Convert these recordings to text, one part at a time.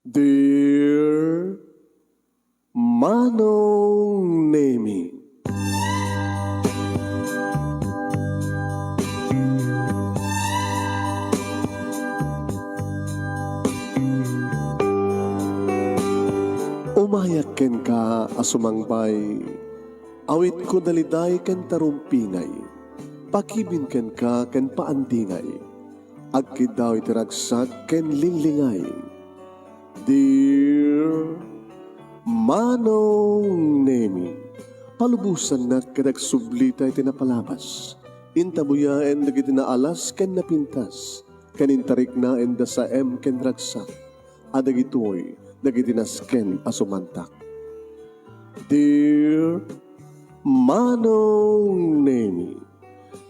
Dear Manong Nemi, umayak ken ka asumangbay, awit ko daliday ken tarumpingay, pakibin ken ka ken paandingay, agkid daw itiragsak ken linglingay. Dear Manong Nemi, palubusan na kadagsublita iti napalabas. Intabuya en dagiti naalas ken napintas. Kanintarik na en da sa ken ragsak. Adagitoy dagiti nasken asumantak. Dear Manong Nemi,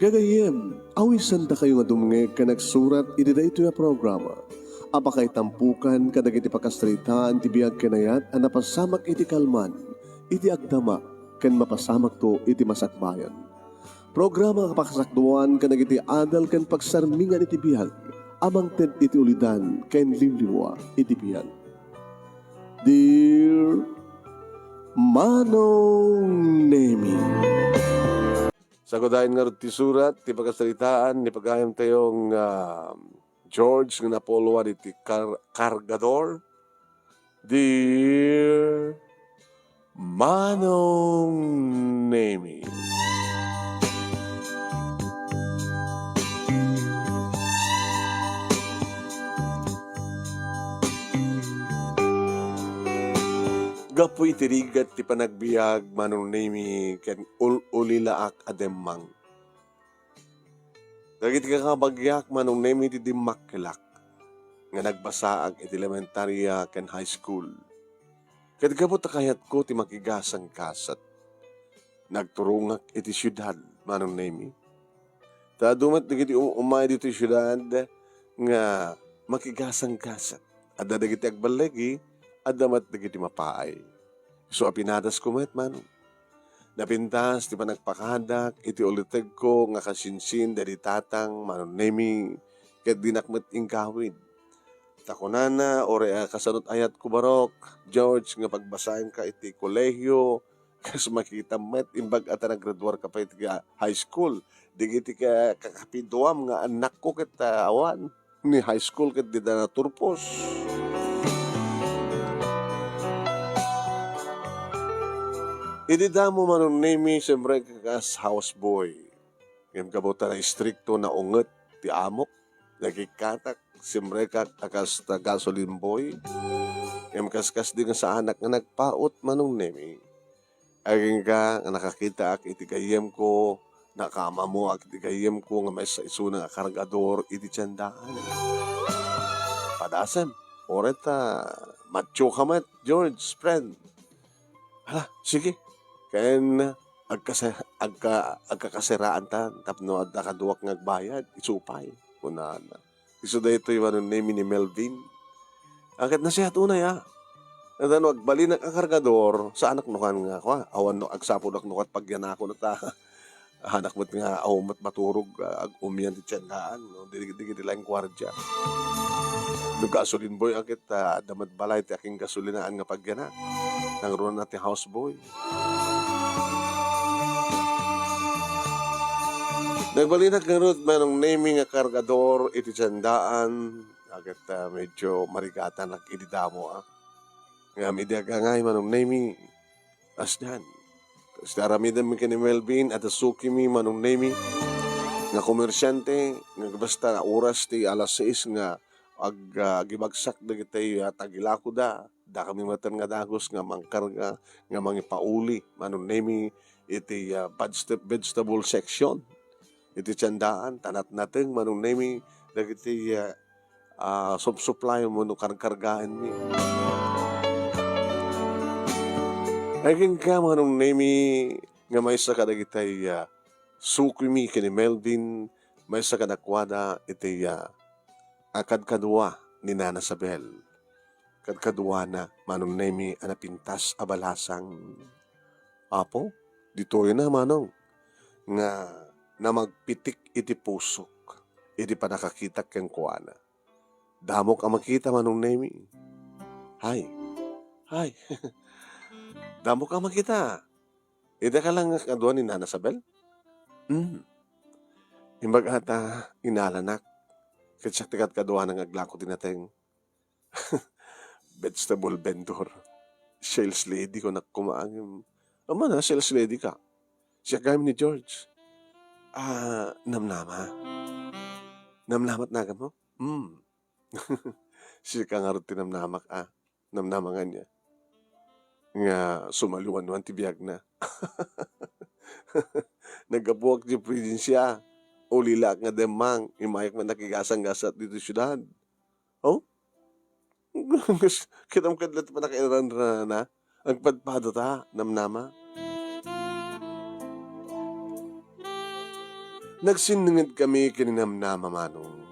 gagayem, awisan da kayo nga dumngeg ka nagsurat iti da ito yung programa. Apakay tampukan kadagiti pakastritaan ti biag kenayat a napasamak iti kalman, iti agdama, ken mapasamak to iti masakbayan. Programa kapakasakduan kadagiti adal ken pagsarmingan iti biag, amang ted iti ulidan ken limliwa iti biag. Dear Manong Nemi, sagodahin nga ti surat, ti pagkasalitaan, ni pagayam tayong George nga napolwa iti Cargador. Dear Manong Nemi, gapu itirigat ti panagbiag Manong Nemi ken ulilaak ademmang. Dagiti kakabagyak Manong Nemi ti dimmakkelak nga nagbasaag iti elementarya ken high school. Ket gabot kayat ko ti makigasang kasat. Nagturungak iti syudad Manong Nemi. Ta dumat dagiti umay dito syudad nga makigasang kasat. Adda dagiti agbalegi, adamat dagiti mapaay. So apinadas ko met Manong. Napintas ti panagpakadak iti uliteg ko nga kasinsin dari tatang Manong Nemi ket dinakmet ingkawid. Takunana ore kasanot ayat ko barok George nga pagbasahin ka iti kolehiyo kas makita met imbag at naggraduar ka pa iti high school. Digiti ka kakapiduam nga anak ko ket awan ni high school ket di na turpos. Idi damo Manong Nemi siyempre kakas houseboy. Ngayon kabuta na istrikto na unget ti amok. Nagikatak siyempre kakas ta gasoline boy. Ngayon kaskas din sa anak nga nagpaot Manong Nemi. Aging ka nga nakakita ak iti kayem ko. Nakama mo ak iti kayem ko nga may sa isunang akargador iti tiyandaan. Padasem. Oreta macho ka met George friend. Hala sige. Ken agkakasiraan ta tapno adda kaduwak ngagbayad isupay kunan isu daytoy Manong Nemi ni Melvin akat na siya tunay adano agbalin ang kargador sa anak nukan nga kwa awan no agsapod ak nukat pagyanako na ta anak met nga awmat maturog ag umyan ti tiyandaan no dili lang kwardya no gasolin boy akit damat balay ti aking gasolinaan nga pagyanak nang ron natin houseboy. Nagbalinak nga ron Manong Nemi nga kargador iti tiyandaan agad medyo marigatan ak ididamo nga midiaga ngay Manong Nemi asdan. Kasi aramidan mi ni Melvin at asuki mi Manong Nemi nga komersyante nga basta oras ti alas 6 nga gibagsak dagiti tagilako da kami matan nga dagos nga mangkarga nga mangipauli Manong Nemi iti vegetable section iti tiyandaan tanat natin Manong Nemi dagiti supply mo no karkargaan mi. Aging ka Manong Nemi nga may sa kadagitay suki mi kini Melvin may sa kadakwada iti akad kadwa ni Nana Sabel. Kadkadwa na Manong Nemi anapintas abalasang apo dito yun na Manong nga na magpitik iti pusok iti panakakitak ken kuana. Damok ang makita Manong Nemi. Hay, hay, damo ka makita. Ida ka lang kadua ni Nana Sabel? Hmm, imbag ata inalanak. Kitsak tikat kadua ng aglako tinateng vegetable vendor. Sales lady ko nakumaang yung, ama na, sales lady ka. Siya kami ni George. Namnama. Namnamat na ka mo? Hmm. Siya ka nga rin tinamnamak Namnama nga niya. Nga sumaluan-wan ti biyag na. Nagabuwag di probinsya. Ulila nga demang. Imayak man nakigasang-gasat dito syudad. Oh? Kitang kadlat pa nakairan na. Ang padpado ta. Namnama. Nagsiningid kami kininamnama manong.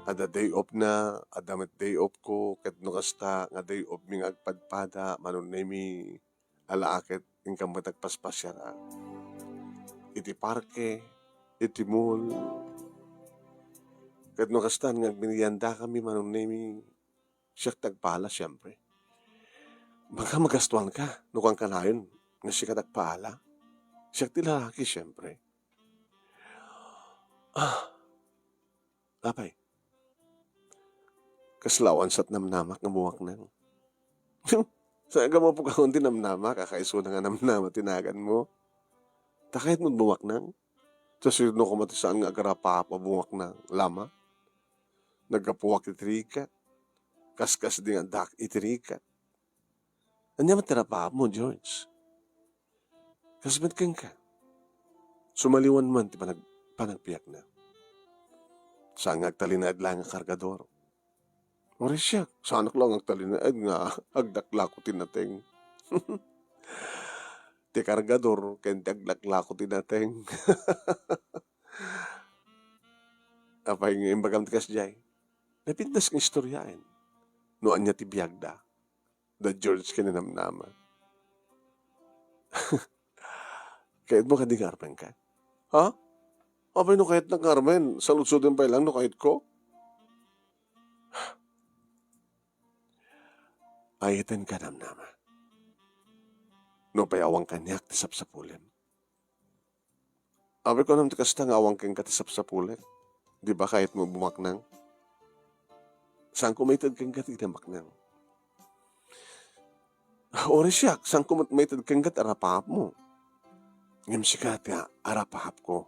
Ada day off na, adamet day off ko, ket no kasta nga day off mi nga agpadpada, manon na mi alaakit ingkang matagpaspasyara. Iti parke, iti mall, ket no kasta nga agminiyanda kami, manon na mi siyak tagpala siyempre. Baka magastuan ka, no kang kanayon, nga siya tagpala. Siyak ti lalaki siyempre. Apay, kaslawan sat namnamak nga buwak nang. Sa agama po kaon din namnama, kakaiso na nga namnama tinagan mo. Takayat mo buwak nang. Sa sino ko matisaan nga agarapa pa buwak nang lama. Nagkapuwak itirika. Kaskas din ang dak itirika. Anya matirapa mo, George. Kasmet kang ka. Sumaliwan man ti panagpiyak na. Saan nga agtalinaad lang ang kargador. Ori siya, saan lang agtalinaad nga agdakla ko tinateng. Ti kargador, kaya agdakla ko tinateng. Apay nga imbagam ti kasjay. Napintas ng istoryain. Noan niya ti biyagda. The George kinanamnama. Kahit mo kadi Carmen ka? Ha? Apay no kahit na Carmen, sa lutsudin pa lang no kahit ko? Ayitin ka namnama. No payawang kanyak ti sapsapulen. Apay ko nam ti kasta nga awang kang kati sapsapulen. Di ba kahit mo bumaknang? Saan kumaitad kang kati damaknang? Ori siya, saan kumaitad kang kati arapahap mo? Ngam siya kati arapahap ko.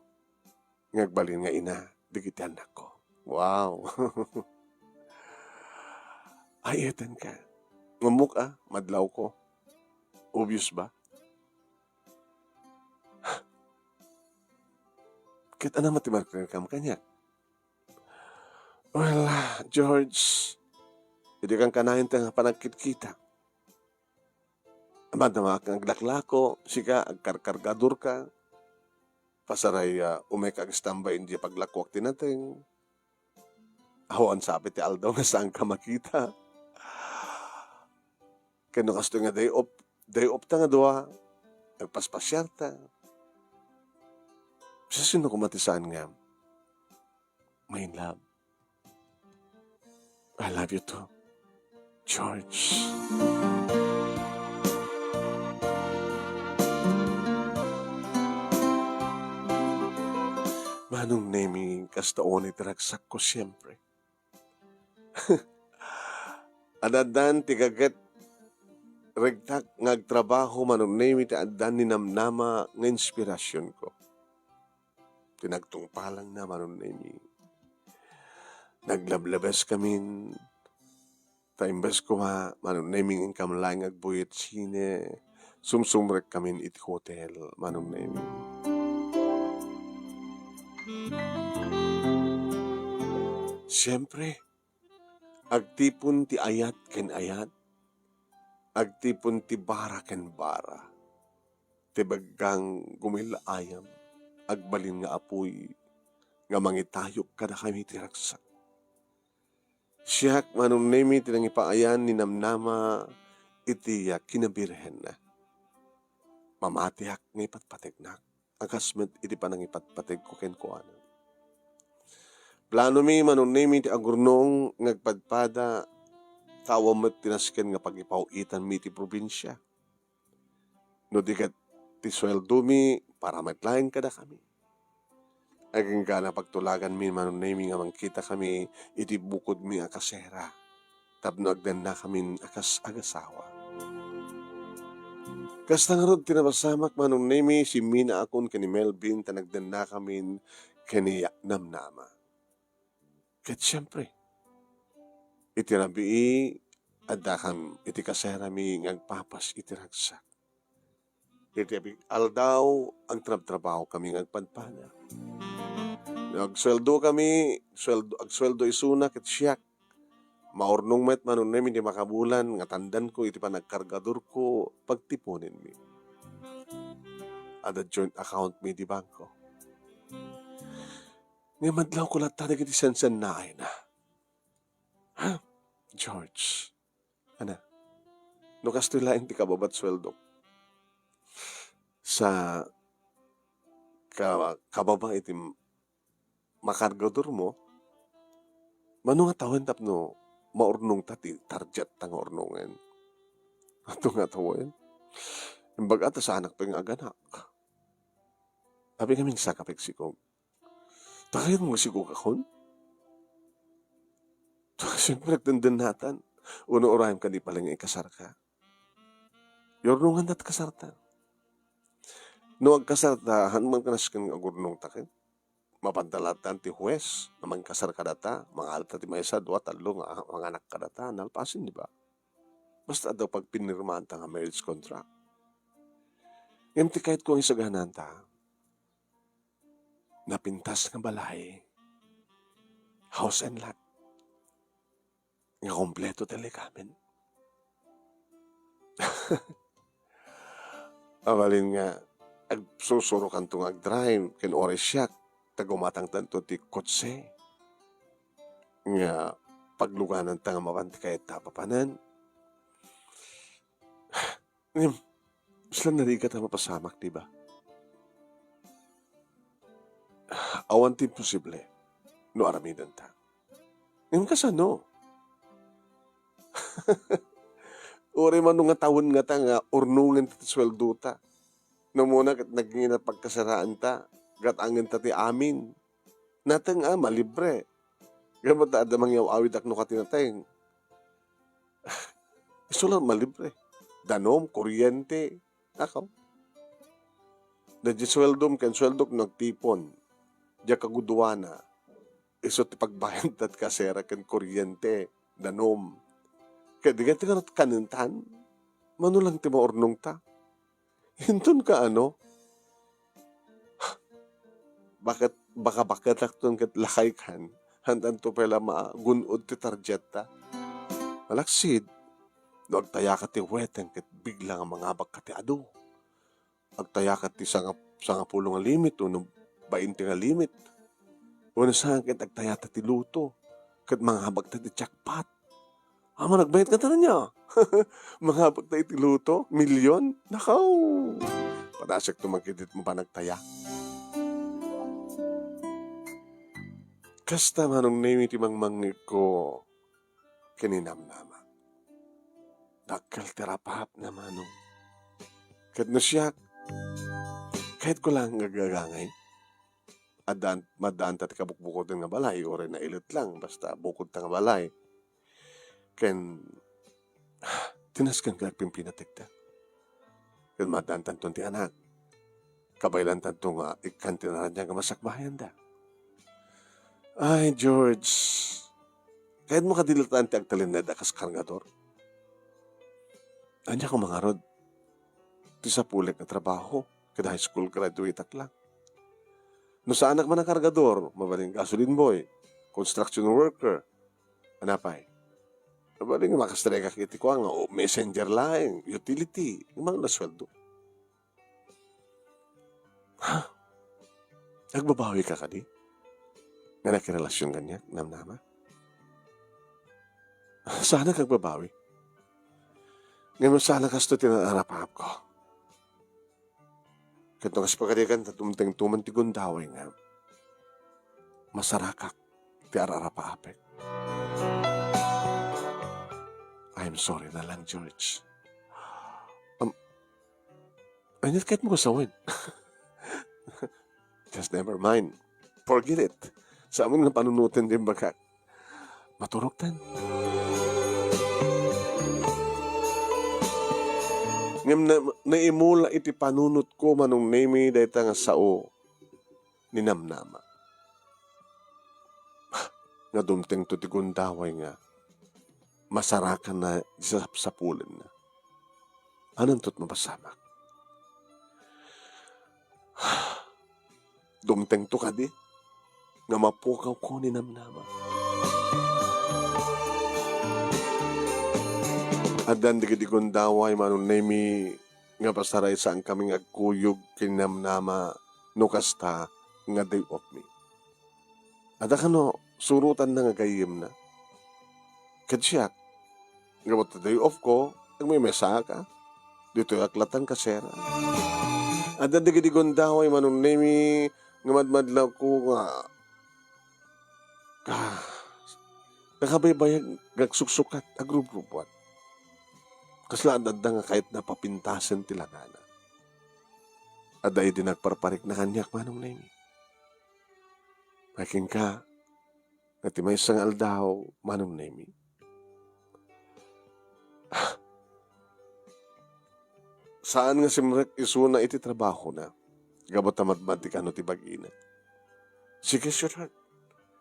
Ngagbalin nga ina, digiti anak ko. Wow! Ayitin ka. Ngamuk madlaw ko. Obvious ba? Kita na matimarkan ka kanya. Well, George, hindi kang kanahin tang panagkit kita. Madama kang aglaklako, sika, agkarkargador ka, pasaray umekag standby hindi paglakwak tinateng. Awan sabi ti Aldaw nga saan ka makita. Kaya kasto nga day off ta nga doa, nagpaspasyar ta. Sa sino kumatisaan nga, my love, I love you too, George. Manong naming kastaon itiragsak ko siyempre. Adadan tigagat regtak ngagtrabaho manong naming ti adan ni namnama ng inspirasyon ko. Tinagtungpalang na manong naming. Naglablabas kami, taimbas ko manong naming kamlang agbuyot sine, sumsumrek kami iti hotel, manong naming. Siyempre, agtipon ti ayat ken ayat, agtipon ti bara ken bara, ti baggang gumilaayam, agbalin nga apoy, nga mangitayok kada kami ti ragsak. Siyak manong nemi tinang ipaayan ni namnama iti kinabirhen na. Mamatiak nga ipatpatignak. Agasmet iti panang ipatpatig ko ken kuana. Plano mi manong nemi ti agurnong ngagpadpada tawa mo tinasken nga pag-ipauitan mi ti probinsya. No di kat ti sweldo mi para matlaeng kada kami. Aging gana pagtulagan mi manunay mi nga mangkita kami iti bukod mi akasera. Tapno agdan na kami akas agasawa. Kasta nga rod tinabasamak manunay mi si Mina akon kani Melvin tanagdan na kami kani namnama. Kat siyempre, iti rabii adakam iti kasera mi ngagpapas iti ragsak. Iti aldaw ang trabaho kami ngagpadpada. Agsweldo kami, agsweldo isuna ket siyak. Maurnong met manunay mi di makabulan nga tandan ko iti panagkargador ko pagtipunin mi. Ada joint account mi di bangko. Nga madlaw ko lahat tanig iti sensen na ay na. Ha? George. Ana? No kastilain ti kababat sweldo. Sa kababa iti makargador mo, mano nga tawen tapno maurnong tati target tang urnongen. Ato nga tawen. Imbaga ta sa anak pa yung aganak. Sabi kaming sa kapeksikog. Takayan mo sigog akon? Siyempre nagdandanatan. Uno-urahem ka di palang ikasar ka. Yornungan dat kasarta. No agkasartahan man kanas kang agurnong takin. Mapandalatan ti huwes, naman kasar ka data, mga alta ti maysa, dua, talo, mga anak ka data, nalpasin, di ba? Basta daw pag pinirmaan ta nga marriage contract. Ngayon ti kahit kung isaganan ta, napintas nga balay, house and lot, nga kompleto talikamin. Abalin nga, agsusuro kan itong agdrive, ken oras siya, tagumatang tanto ti kotse, nga pagluganan ta nga mapanti kaya tapapanan. Sila narigat ang mapasamak, di ba? Awan ti posible, no aramidan ta. Ngayon kasano? Uri man nga tawon nga ta nga urnungan ti sweldo ta. No muna kat naging na pagkasaraan ta, gatangin ta ti amin. Natang malibre. Gabat ta adamang yaw awid ak no katinateng. Iso lang malibre. Danom, kuryente. Ako. Dadya sweldom ken sweldok nagtipon. Diya kaguduana. Iso ti pagbayad tat kasera ken kuryente. Danom. Kaya di ka tinanat kanintan. Mano lang ti maurnong ta. Hintun ka ano? Baka takton kat lakay kan. Handan to pala magunod ti tarjet ta. Malaksid. No agtaya ka ti weteng kat bigla nga mga abag ka ti ado. Agtaya ka ti sanga pulong nga limit o no 20 nga limit. O nasaan kat agtaya ta ti luto. Kat mga abag ta ti jackpot. Ama nagbayad ka ta na niya. Mga abag ta iti luto. Milyon. Nakaw. Padasyak tumagkidit mo pa nagtaya. Kasta manong name iti mangmangit ko kininamnama. Dakkel terapap na manong. Kat no siya, kahit ko lang gagagangay, madaan tati kabukbukod nga balay, o rin na ilit lang, basta bukod ta nga balay. Ken, tinaskan ka pimpinatigta. Ken madaan tanton ti anak. Kabaylan tanto nga, ikan tinaran niya nga masakbayan da. Ay, George, kahit mo kadilitaan ti agtalin na dakas kargador. Anya ko mga rod, ti sa pulik na trabaho, kada high school graduate at lang. No sa anak man ang kargador, mabaling gasoline boy, construction worker, anapay. Mabaling makastreka kiti ko nga, o messenger lang, utility, yung mga nasweldo. Ha? Nagbabawi ka di? Nga nakirelasyon ganyan, namnama? Sana kagbabawi. Ngayon sana kasto tinanarapap ko. Kito kas pagkadikan tatumteng tuman ti gundaway nga. Masarakak ti ararapaapek. I'm sorry na lang, George. Ay, kahit mo kasawin. Just never mind. Forget it. Sa amon nga panunutin din baka maturok tan. Ngam na naimula iti panunot ko manong name dayta nga sao ni Namnama. Nga dumteng to ti gundaway nga masarakan na isasapulin na. Anong tot mapasamak? Dumteng to ka di nga mapukaw ko ni Namnama. Adan di gundaway manong name nga pasaray saan kaming agkuyog kinamnama no kasta nga day of me. Ada ka no, surutan na nga gayim na. Kadsyak, nga mo day off ko, may mesa ka, dito aklatan ka sera. Ada di gundaway manong name nga madmadlaw ko nga nakabaybayag nagsusukat agrub-rubuan. Kaslaan nga kahit napapintasan tilangana. Aday din nagparparik na kanyak manong nami. Making ka, natimay sang aldaw manong nami. Saan nga simrek isuna iti trabaho na? Gabot tamat ti kano ti bagina. Sige, sweetheart.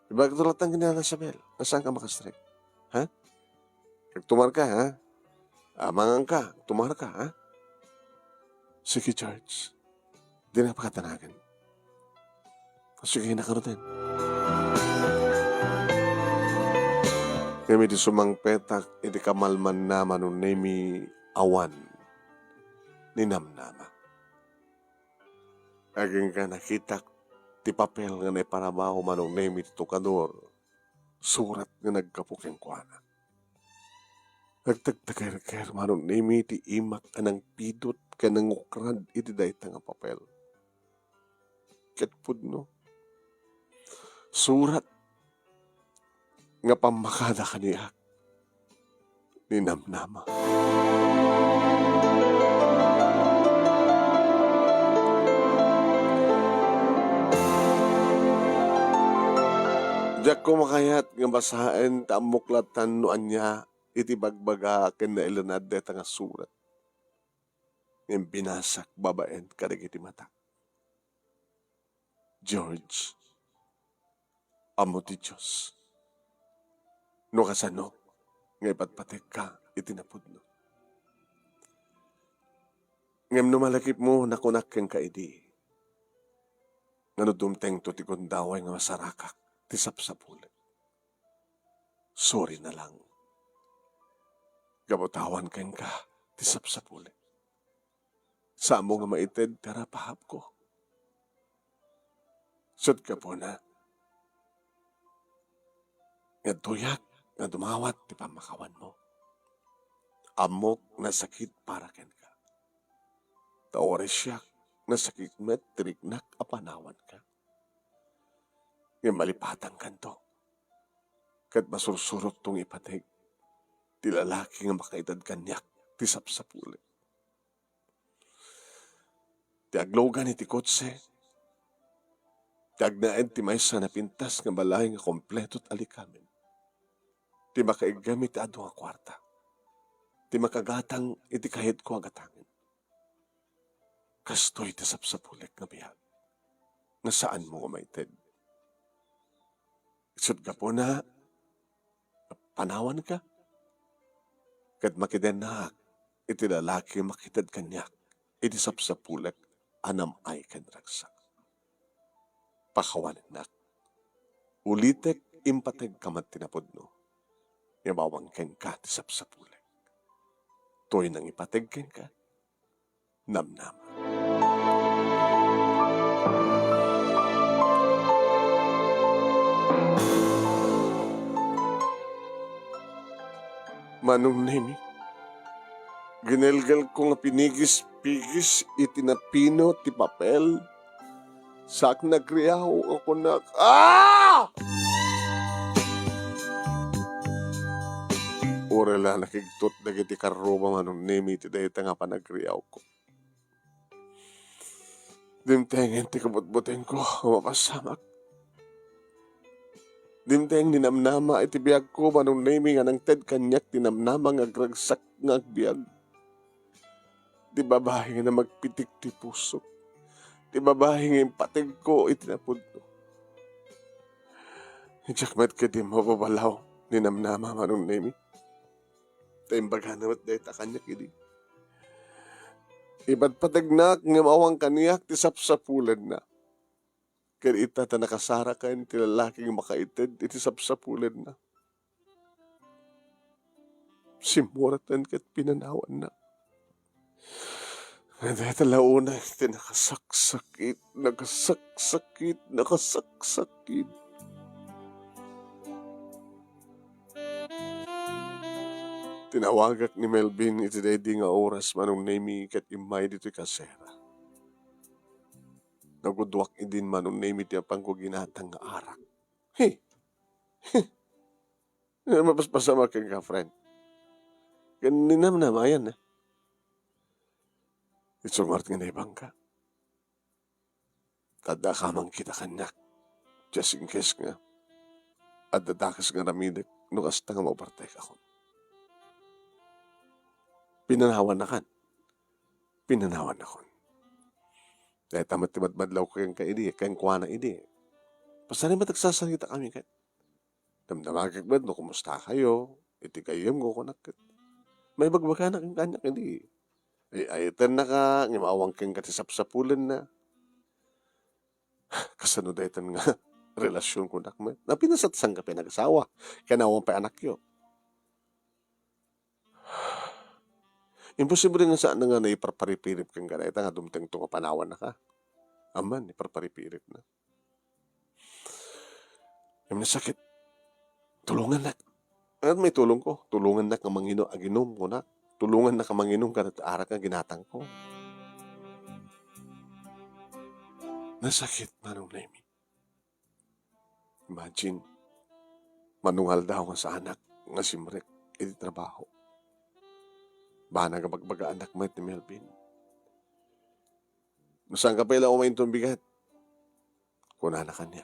Diba katulatan ginala sa Bel? Nasaan ka makastrek? Ha? Kagtumar ka, ha? Amangan ka, tumara ka, ha? Sige, George. Di na pakatanagan. Sige, nakarotin. Kami di sumang petak, iti kamalman naman nun nami awan ni Namnama. Aging ka nakitak, ti papel nga naiparabaho manong nami ti tukador, surat nga nagkapukeng kuana. Nagtagtagayar manong nami ti imak anang pidot ka nang ukrad iti dayta nga papel. Ketpud no. Surat nga pamakada kaniya ni Namnama. Diyak ko makayat nga basahin tamuklatan no anya iti bagbaga ken na ilanad deta nga surat. Ngem binasak babaen kadag iti mata. George, amo ti Diyos. No kasano, nga ipatpatek ka itinapod no. Ngem no malakip mo nakunak keng kaidi. Nga no dumteng to ti kundaway nga masarakak ti sapsapulit. Sorry na lang. Gabotawan keng ka ti sapsapulit. Samo nga maited tara pahap ko. Sud ka po na. Nga tuyak nga dumawat ti pamakawan mo. Amok na sakit para ken ka. Taore siya na sakit met triknak apanawan ka. Nga malipatang kanto. Kat masursurot tong ipateg. Ti lalaki nga makaitad kanyak ti sapsapulit. Ti aglogan iti kotse. Ti agnaed ti maysa na pintas nga balay nga kompletot alikamin. Ti makaigamit ado nga kwarta. Ti makagatang iti kahit ko agatangin. Kastoy ti sapsapulit nga biyag. Nga saan mo umaited. Isod ka po na panawan ka. Kat makiden na iti lalaki makitad kanyak. Iti sapsapulit anam ay kenragsak. Pakawanin na. Ulitek impateg kamat tinapod no. Yabawang ken ka ti sapsapulit. Toy nang ipateg ken ka. Namnama. Manong nemi, ginelgal ko nga pinigis-pigis itinapino ti papel. Sak nagriyaw ako na... Ura la nakigtot dagiti karroma manong nemi ti dayta nga panagriyaw ko. Dimtengen ti kabutbuten ko, mapasamak. Dimteng ninamnama iti biyag ko manong nemi nga nang ted kanyak tinamnama nga agragsak nga agbiag. Di babae nga na magpitik ti puso. Di babae nga impatig ko itinapod ko. Ijakmat ka di mapabalaw ninamnama manong nemi. Tayong baganamat dayta kanyak idi. Iba't patagnak nga mawang kaniyak ti sapsapulan na. Kaya ita ta nakasara ka ti lalaking makaited iti sapsapulan na. Simuratan ka't pinanawan na. Dahil talauna iti nakasaksakit. Tinawagak ni Melvin iti daydi nga oras manong nemi kat imay dito'y kasera. Nagudwak idin manong nemi ti apang ko ginatang nga arak. Hey! Mapaspasama kang ka, friend. Ganina na yan, eh. Itsungart nga naibang ka. Tada kamang kita kanyak. Just in case nga. At dadakas nga ramidik. Nukas ta nga mabartek ako. Pinanawan na kan. Pinanawan na kon. Dahil tamat timadmadlaw ko kayang kaidi. Kayang kuwana idi. Pasanin ba tagsasalita kami kat? Damdamagag ba? No, kumusta kayo? Iti kayam ko kunakit. May bagbaga na kang kanyak hindi. Ay iten na ka. Ngimawang kang katisap-sapulan na. Kasano daytan nga relasyon ko nakmet. Napinasat sang ka pinag-asawa. Kanawang pa anak yo. Imposible nga saan nga na iparparipirip kang gana. Ita nga dumteng to kapanawan na ka. Aman, iparparipirip na. Yung nasakit. Tulungan na. At may tulong ko. Tulungan na ka mangino aginom ko na. Tulungan na ka manginom ka at arak nga ginatang ko. Nasakit manong nemi. Imagine, manungal daw nga sa anak nga simrek iti trabaho. Bana nga bagbaga anak mo iti Melvin. Nasaan ka pala umayin itong bigat? Kuna na kanya.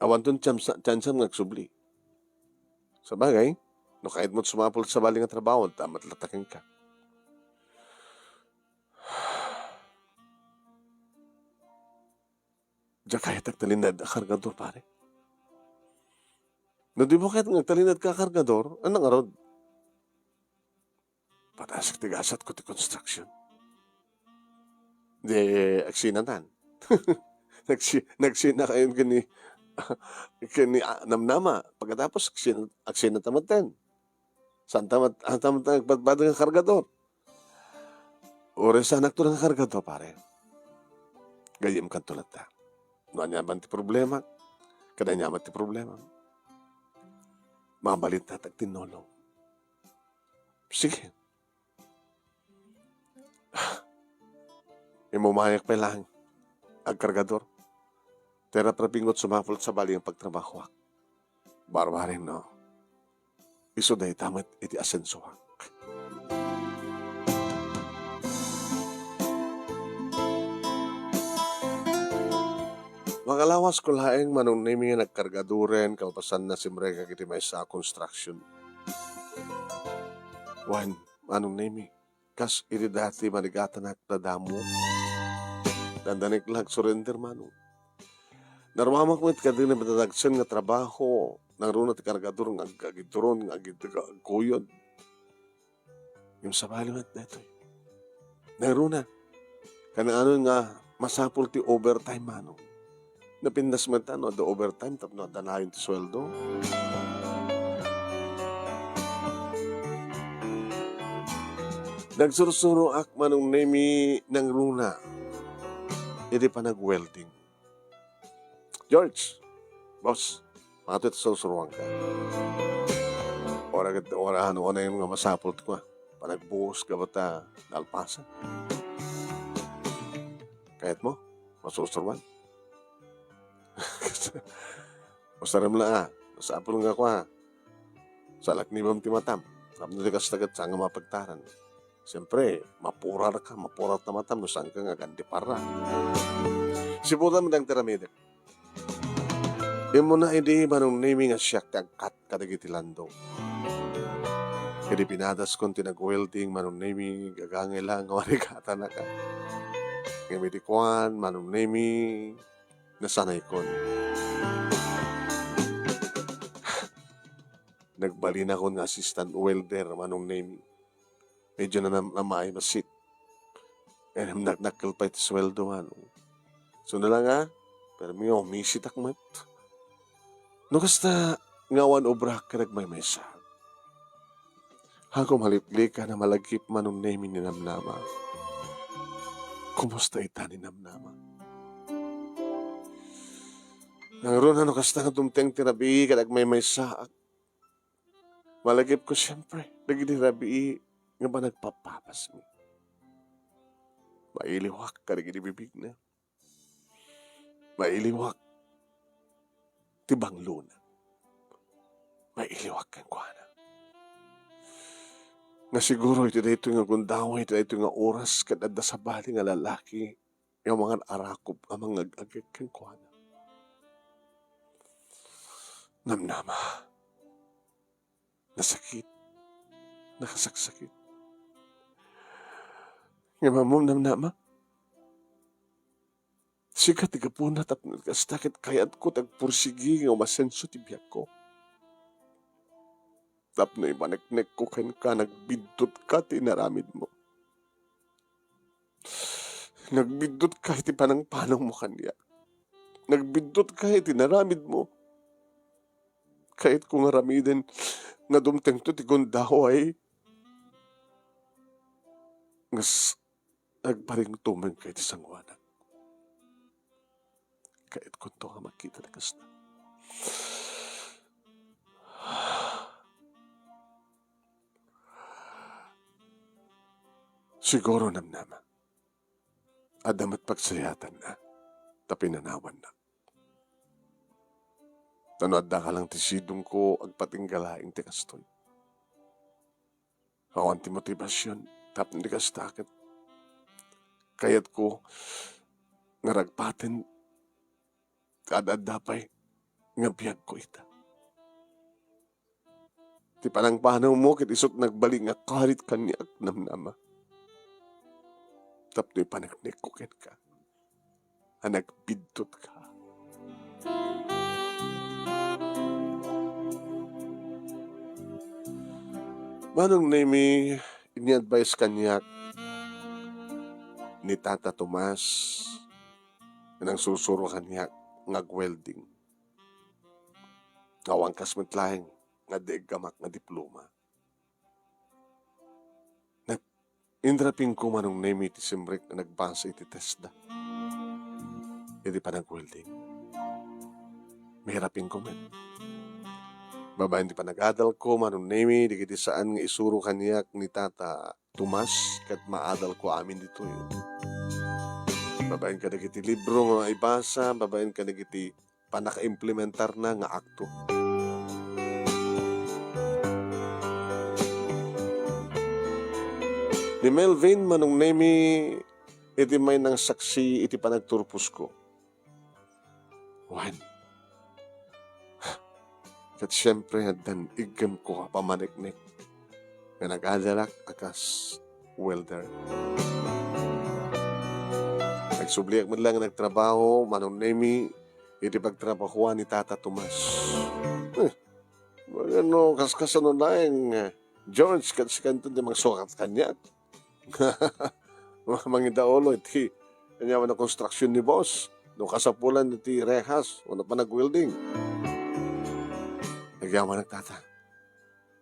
Awan itong tsansam nagsubli. Sa bagay, no kahit mo't sumapol sa baling nga trabaho, tamat latakin ka. Diyan kahit nagtalinad kargador, pare. No, di mo kahit nagtalinad ka kargador, anong arod? Patasak tigasat ko ti construction. Di, agsinatan. Nagsina kayo kani namnama. Pagkatapos, agsinatamat Saan tamat nagpadbada ng kargador? Ores anak to ng kargador, pare. Gayim kan tulad ta. Nanyaman ti problema. Kadanyaman ti problema. Mabalit na tagtinolong. Sige. Imumayak pa lang ang kargador. Tera prapingot sumapol sa bali ang pagtrabaho. Barbarin, no? Iso dahi tamat iti asensuhang. Makalawas ko laeng manong nemi nga nagkargaduren kalpasan na simrega kiti may sa construction. Wan, manong nemi. Kas iti dati manigatan at nadamo. Dandanik lang surrender manong. Narmamak mo iti kadin na matadagsan nga trabaho. Naruna ti kargador nga agituron nga agkuyod. Yung sa balimat na ito. Naruna. Kanaan nga masapul ti overtime manong. Napindas man ta no, the overtime tapno danayon ti sweldo. Nagsursuro ak manong nemi ng runa. Hindi pa nag-welding. George, boss, makatuit susuruan ka. Ora ano na yung mga masapot ko. Panagbuhos ka ba ta nalpasa? Kahit mo, masusuruan. Masaram lang Masapol nga ko Salak ni Bam Timatam. Tapno di kastagat sa nga mapagtaran. Siyempre, mapurar ka, mapurat na matam, no saan ka nga gandi para. Sibutan mo dang tiramide. Imo na hindi manong naming nga siya kagkat kadagitilandong. Kaya pinadas kong tinag-welding, manong naming gagangay lang, warikata na ka. Ngayon medikuan, manong naming nasanay kon. Nagbalin ako ng assistant welder, manong naming. Medyo na namay masit. Eh, naknakil pa ito sweldo, manong. So na lang ha, pero may umisit akmat. No kasta ngawan obra ka nagmay sa. Ako malipli ka na malagip manong naming ni Namnama. Kumusta ita ni Namnama? Nangron ano kasta nga tumteng tirabi ka nagmay saak. Malagip ko siyempre, nagidirabi nga ba nagpapapas mo? Mailiwak ka nagidibibig na. Mailiwak tibang luna. Mailiwak kang kuana. Nga siguro ito dito nga gundaway, ito dito nga oras kadada sa bali nga lalaki nga mga arakop ang mga agag kang kuana. Namnama. Nasakit. Nakasaksakit. Nga mamom namnama. Sikat tigapunat at nagkastakit kayat ko tagpursigi nga umasenso tibyak ko. Tapno ibaneknek ko ken ka, nagbidot ka, tinaramid mo. Nagbidot ka, iti panang-panang mo kanya. Nagbidot ka, iti naramid mo. Kahit kung aramidin, nga dumteng to, tigundaway. Ngas, nagparing tumeng kahit isang wanak. Kahit kung to nga makita na kasta. Siguro namnama. Adamat pagsayatan na. Tapinanawan na. Tanoad ka lang tisidong ko agpatinggalaing ti kastoy. Awan ti motivasyon. Tapin ti kastakit. Kayat ko ngaragpatin kadadapay nga biyag ko ita. Ti panang-panaw mo kit isot nagbaling nga karit kanyak namnama. Tapno ipanaknik ko ken ka. Nagpidtot ka. Manong nami ini-advise kanyak ni Tata Tomas nang susuro kanyak ngag-welding. Ngawang kasmetlaeng nga degamak nga diploma. Indrapin ko manong name iti simrek na nagbasa iti TESDA. Iti pa nag-welding. Mahirapin ko men. Babayan di pa nag-adal ko manong name di kiti saan nga isuro kanyak ni Tata Tomas kat maadal ko amin dito yun. Babayan ka na kiti libro nga ibasa, babayan ka na kiti panaka-implementar na nga akto. Ni Melvin manong nemi iti may nang saksi iti panagturpos ko. Wan. Kat siyempre dan igam ko pamaniknik nga nag-adalak akas welder. Nagsubliak man lang nagtrabaho manong nemi iti pagtrabahuan ni Tata Tomas. Ano kaskasano na yung George kanto di magsukat kanya. Mga daolo iti kanya na construction ni boss no kasapulan iti rehas wala pa nag-welding. Nagyaman nagtata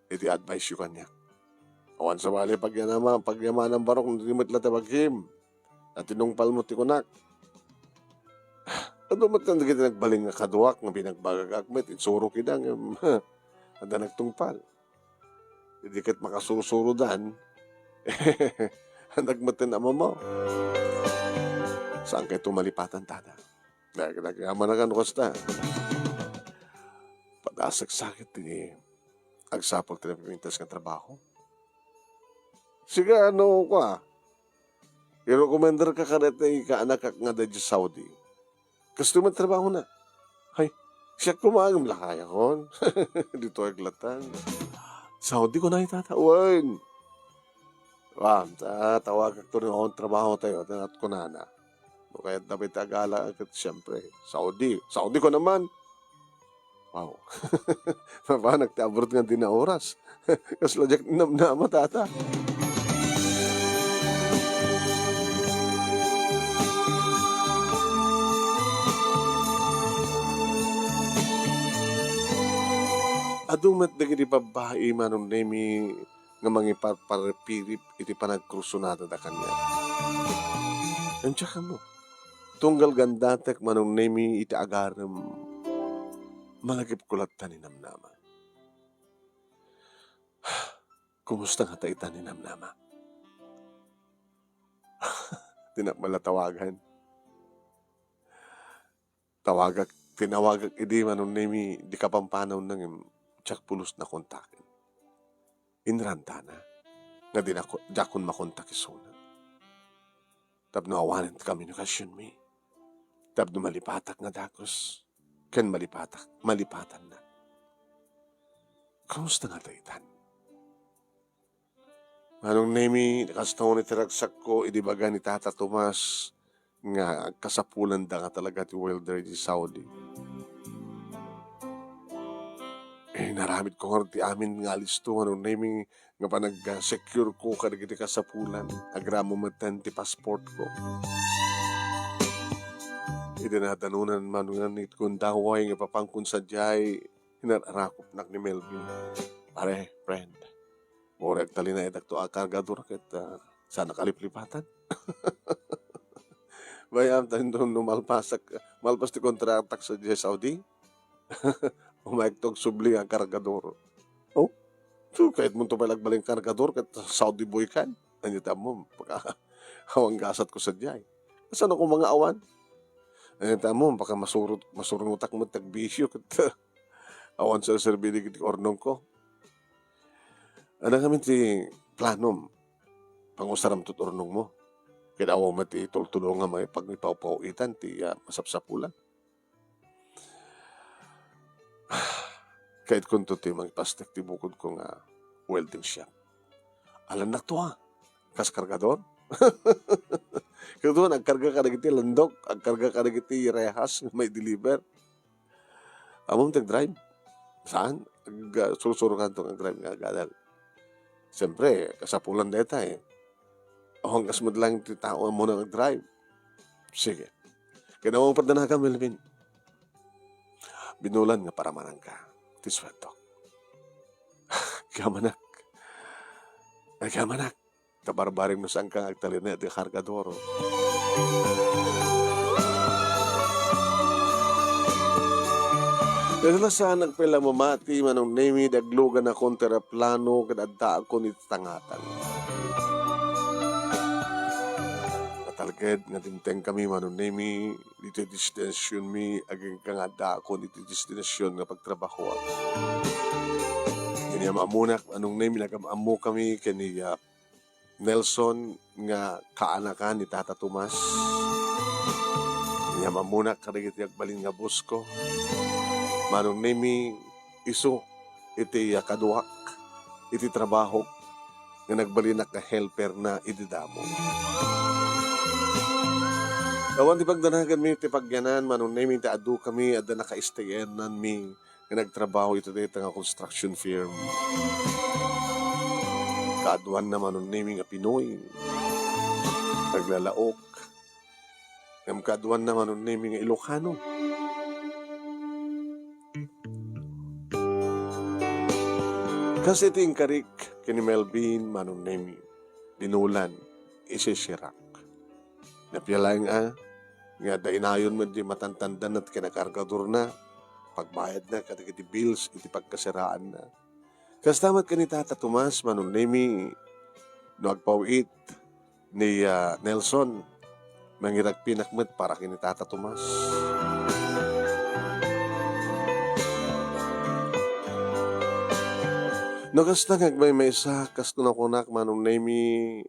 iti advice yu kanya awan sa bali pagyaman ng barok hindi matla tabagim at tinungpal mo ti kunak ano matanda kita nagbaling nga kaduak nga binagbagagakmet insuro kidang anda nagtungpal hindi kat makasusurudan nagmatin ama mo. Saan kayo tumalipatan, Tata? Nagyaman na ka, kasta. Padasak sakit ni agsapol ti napipintas nga trabaho. Sige, ano ko i-recommender ka karete ka anak kak nga da Saudi. Gusto mo trabaho na. Hay, siya kumagam lakaya kon. Dito aglatan. Saudi ko na itatawan. Tawag ko rin akong trabaho tayo. Tinat ko na na. O kaya dapat agala agad siyempre. Saudi. Saudi ko naman. Wow. Mapa, nagtabot nga din na oras. Kasi lajak na matata. Adumat dagiti babae manong nemi nga mangiparparipirip iti panagkruso nato da kanya. Andiyan ka mo. Tunggal gandatek manong nemi iti agaram malagip kulat ni namnama. Kumusta nga ta ita ni namnama? Tinak malatawagan. Tinawagak idi manong nemi di kapampanaw ng tsak pulos na kontakin. Inranta na. Nga din ako, jakon makontak isuna. Tapno awanan komunikasyon mi. Tapno malipatak nga dakos. Ken malipatan na. Kamusta nga taitan? Manong nemi, nakastaw ni tiragsak ko, idibaga ni Tata Tomas, nga kasapulan da nga talaga ti welder di Saudi. Naramit ko nga ti amin nga listo, anong naming nga pa nag-secure ko kadagiti kasapulan, agramo matan ti passport ko. Itinatanunan manungan ni kung daway nga papangkun sa jay, hinarakop nak ni Melvin. Pare, friend, morek tali na itak to akargador ket sana kaliplipatan. Bayam tayo doon malpas ti kontratak sa Saudi. Umaigtog subli ang kargador. Oh, so kahit mo ito palagbaling kargador, kahit Saudi boy kan, nandiyan mo, pagkahawang gasat ko sa diyay. Saan ako mga awan? Nandiyan mo, baka masurunutak mo tagbisyo, kahit awan sa serbili kiti ornong ko. Ano kami ti planom, pangusaram tut ornong mo. Kaya awan mo ti tultulong nga may pagnipaw-pawitan, ti masapsapulan. Kahit kung ito mga pastek ti bukod ko nga welding shop. Alam na to kas kargador. Kaya doon, agkarga ka na kiti landok, agkarga ka na kiti rehas, may deliver. Among tag-drive. Saan? Surusurukan ito ang drive nga gadal. Siyempre, kasapulan deta Ahong kasmad lang ti tao mo na mag-drive. Sige. Kaya naman padana ka, Melvin. Binulan nga para manang ka. Tiswento. Kamanak. Ay kamanak. Tabarbaring mo saan kang agtalin na di kargadoro. Dahil saan nagpila mamati manong nemi daglugan na kontraplano kadadda ako ni tangatan. Talged nga dimteng kami manong nemi dito destinasyon mi aging kangada ako dito destinasyon nga pagtrabaho ako. Kanya maamunak anong nemi nagamamu kami kaniya Nelson nga kaanakan ni Tata Tomas. Kanya maamunak kadagiti agbalin nga bus ko. Manong nemi iso iti kaduak iti trabaho nga nagbalinak nga helper na ididamo. Awan ti pagdanagan mi ti pagyanan manong nemi ti adu kami adda naka-stayanan mi nga nagtrabaho ito dito nga construction firm. Kaaduan na manong nemi nga Pinoy. Naglalaok. Ngam kaaduan na manong nemi nga Ilocano. Kasi iti karik kini Melvin manong nemi binulan isisirak. Napiyalang nga dainayon mo di matantandan at kinakargador na pagbayad na katigiti bills iti pagkasiraan na. Kastamat ka ni Tata Tomas manong nemi no agpawit ni Nelson mangirag pinakmet para kini Tata Tomas. Nakas na may isa kas kunak manong nemi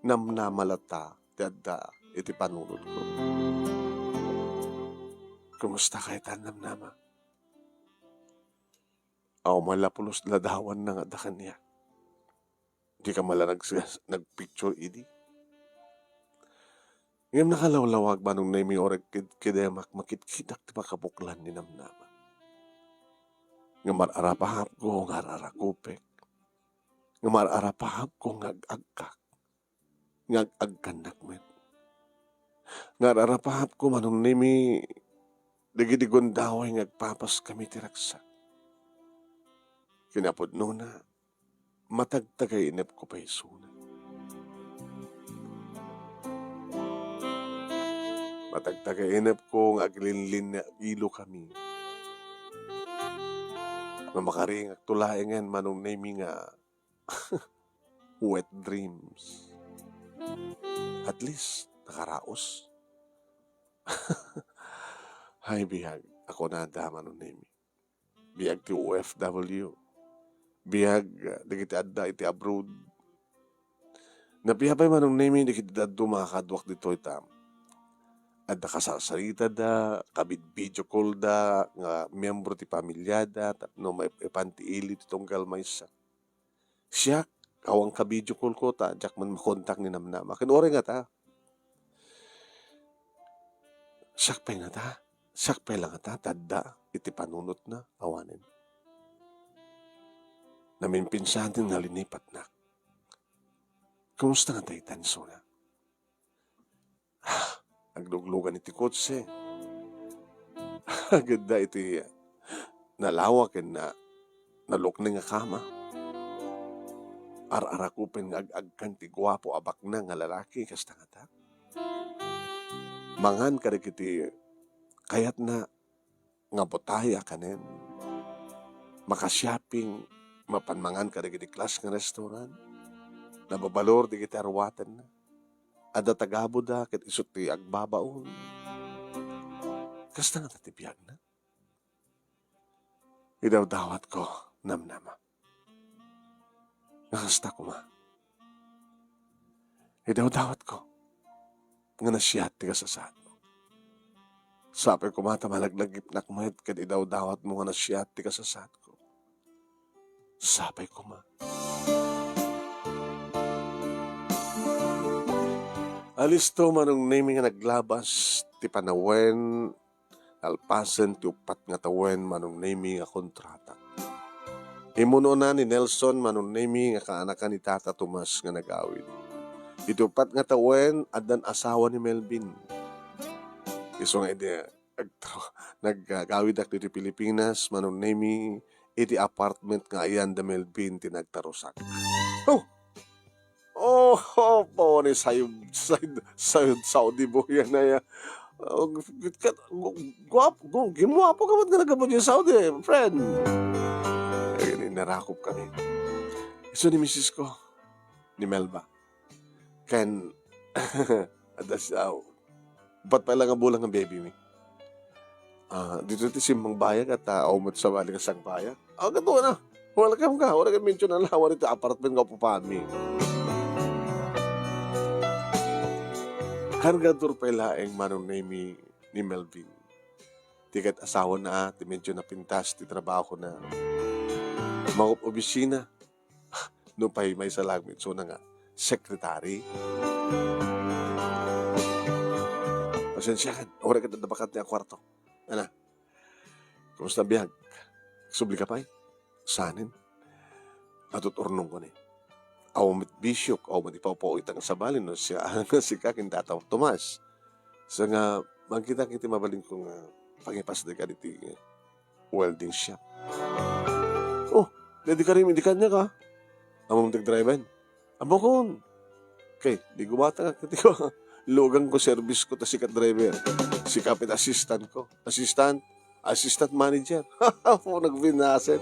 namnamalata tadda iti panunod ko. Kumusta kay namnama? Aw malapulos ladawan na nga da kanya. Di ka mala nagpicture idi. Ngayon nakalawlawag manong nemi orag kidemak makitkitak ti makabuklan ni namnama. Nga mararapahap ko nga rarakupek. Nga mararapahap ko nga agagkak. Nga agagkanak met. Nga rarapahap ko manong nemi digidigon daway nga agpapas kami tiraksak. Kinapod na matagtagay inip ko pa isuna. Matagtagay inip ko nga aglinlin na ilo kami. Nga makaring agtulaengan manong nemi nga wet dreams. At least, nakaraos. Hay bihag, ako na dama nun nemi. Bihag ti OFW. Bihag, digiti adda iti abroad. Napihapay manong nemi, digiti addo makakadwak dito itam. Adda kasasarita da, kabit video call da, nga miyembro ti pamilyada, tapno may ipantiili ti tunggal maysa. Siya, kawang ka-video call ko ta, jak man makontak ni namnama. Kinore nga ta. Sakpay nga ta. Sakpay lang nga ta, tadda, iti panunot na, awanin. Naminpinsahan din nalinipat na. Kumusta nga tayo tanso na? Nagluglugan iti kotse. Ganda iti nalawak na nalukning nga kama. Ar-arakupin nga ag-agkan ti gwapo abak na nga lalaki kasta nga ta. Mangan karik iti kayat na nga botaya kanen. Makasyaping mapanmangan karik iti klas nga restaurant. Nababalor di kita arwatan na. Ada tagabo da ket isut ti agbabaon. Kasta nga tatibiyag na. Idaw-dawat ko namnama. Nakasta ko ma. Idaw-dawat ko. Nga nasyat ti kasasad mo. Sapay ko mata malaglagip nakmayat ket idaw-dawat mo nga nasyat ti kasasad ko. Sapay ko ma. Alisto manong nemi nga naglabas ti panawen alpasen ti upat nga tawen manong nemi nga kontrata. Imuno na ni Nelson manong nemi nga kaanakan ni Tata Tomas nga nagawid. Iti upat nga tawen adan asawa ni Melvin. Iso nga iti naggawid ak dito Pilipinas manong nemi iti apartment nga ayan da Melvin tinagtarusak. Po ni sayod Saudi boy na ya. Gimuapo ka ba't nga nagabot yung Saudi, friend? Ay, narakop kami. Iso ni Mrs. ko, ni Melba. Ken, adas, ba't pa lang ang bulang ang baby mi? Dito ti simang bayag at umot sa balik ang sang bayag. Gato na. Welcome ka. Wala ka mention ang lawan ito apartment ka pupahan mi. Hargadur pa ilaeng manong nemi ni Melvin. Tikat asawa na, ti medyo na pintas, ti trabaho na. Mga opisina. No pa'y may salagmit. So na nga, secretary. Pasensya ka. Ora ka nadabakat niya kwarto. Ano? Kumusta biyag? Subli ka pa'y? Sanin? Matuturnong ko ni. Aw mit bisyok, aw mit ipaw itang sabalin no siya si kakin Tata Tomas. So nga magkita kiti mabalin ko nga pangipas de kaditi welding shop. Oh, dedi ka rin indikan niya ka. Among tag-driven. Amo kon. Okay, di gumata ka kiti ko. Lugang ko service ko ta sikat driver. Si kapit assistant ko. Assistant manager. Po nagbinaset.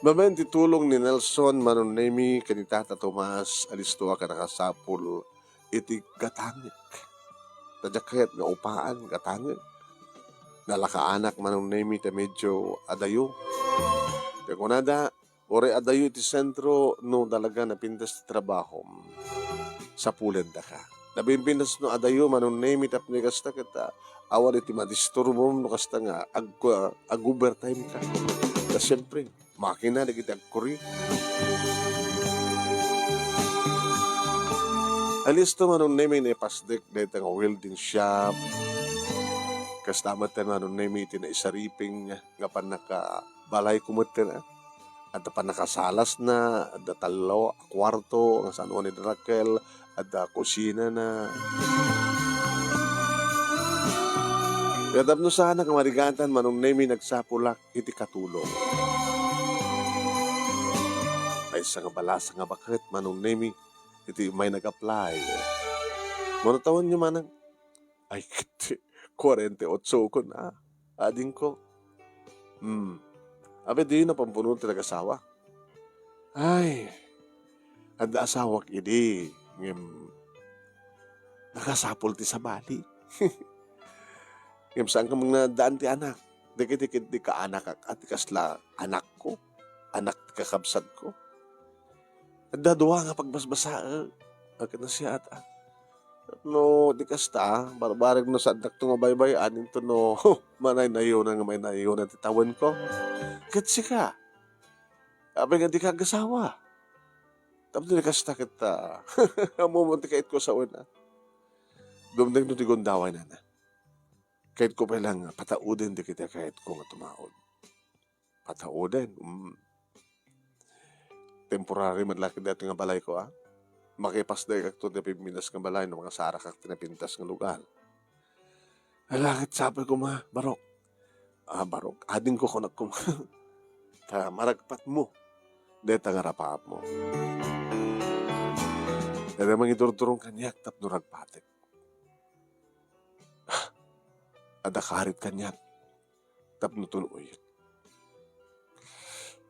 Mamen titulong ni Nelson manong nemi kani Tata Tomas alistuwa ka nakasapul iti gatangik. Tadyaket nga upaan gatangik. Nalakaanak manong nemi ta medyo adayo. Kaya kung nada, ore adayo iti sentro no talaga napintas ti trabaho sa pulenda ka. Nabimpintas no adayo manon name it up ni kasta kita awal iti madisturbo no kasta nga overtime ka. Kasi siyempre, makina na kita agkuri. Alisto manon name ni pasdek dito nga welding shop. Kastamat na manon name iti na isariping nga panaka balay kumute na. At pa nakasalas na, at talo, kwarto, ang saan ni Raquel, at kusina na. Kaya tapno sana kang marigatan, manong nemi nagsapulak, iti katulong. Ay sa nga balasa nga bakit, manong nemi, iti may nag-apply. Manatawan niyo manang, ay kiti, 48 ko na, ading ko. Abe di na pampunod talaga asawa. Ay, ada asawak idi. Nakasapol ti sa bali. Ngem saan ka mga daan ti anak. Dikit-dikit di ka anak at kasla anak ko. Anak ti kakabsat ko. At daduwa nga pagbasbasa. Agad na siya at no, di kasta. Barbarig no sa anak to nga baybay. Anin to no. Manay na yun nga may na yun at itawan ko. Katsi ka. Abay nga di ka agasawa. Tapos di kasta kita. Mumunti kahit ko sa una. Dumdeng no di gondaway na na. Kahit ko pa lang patauden di kita kahit ko nga tumaod. Patauden. Temporary madlaki dati nga balay ko Makipas day kak to di piminas nga balay no mga sara kak tinapintas nga lugar. Alangit sabi ko barok. Barok. Ading ko kunak ta maragpat mo. Deta nga rapaap mo. Deta mang idurturong kanyak tap no ragpatik. Ada karit kanyak tap no tunoy.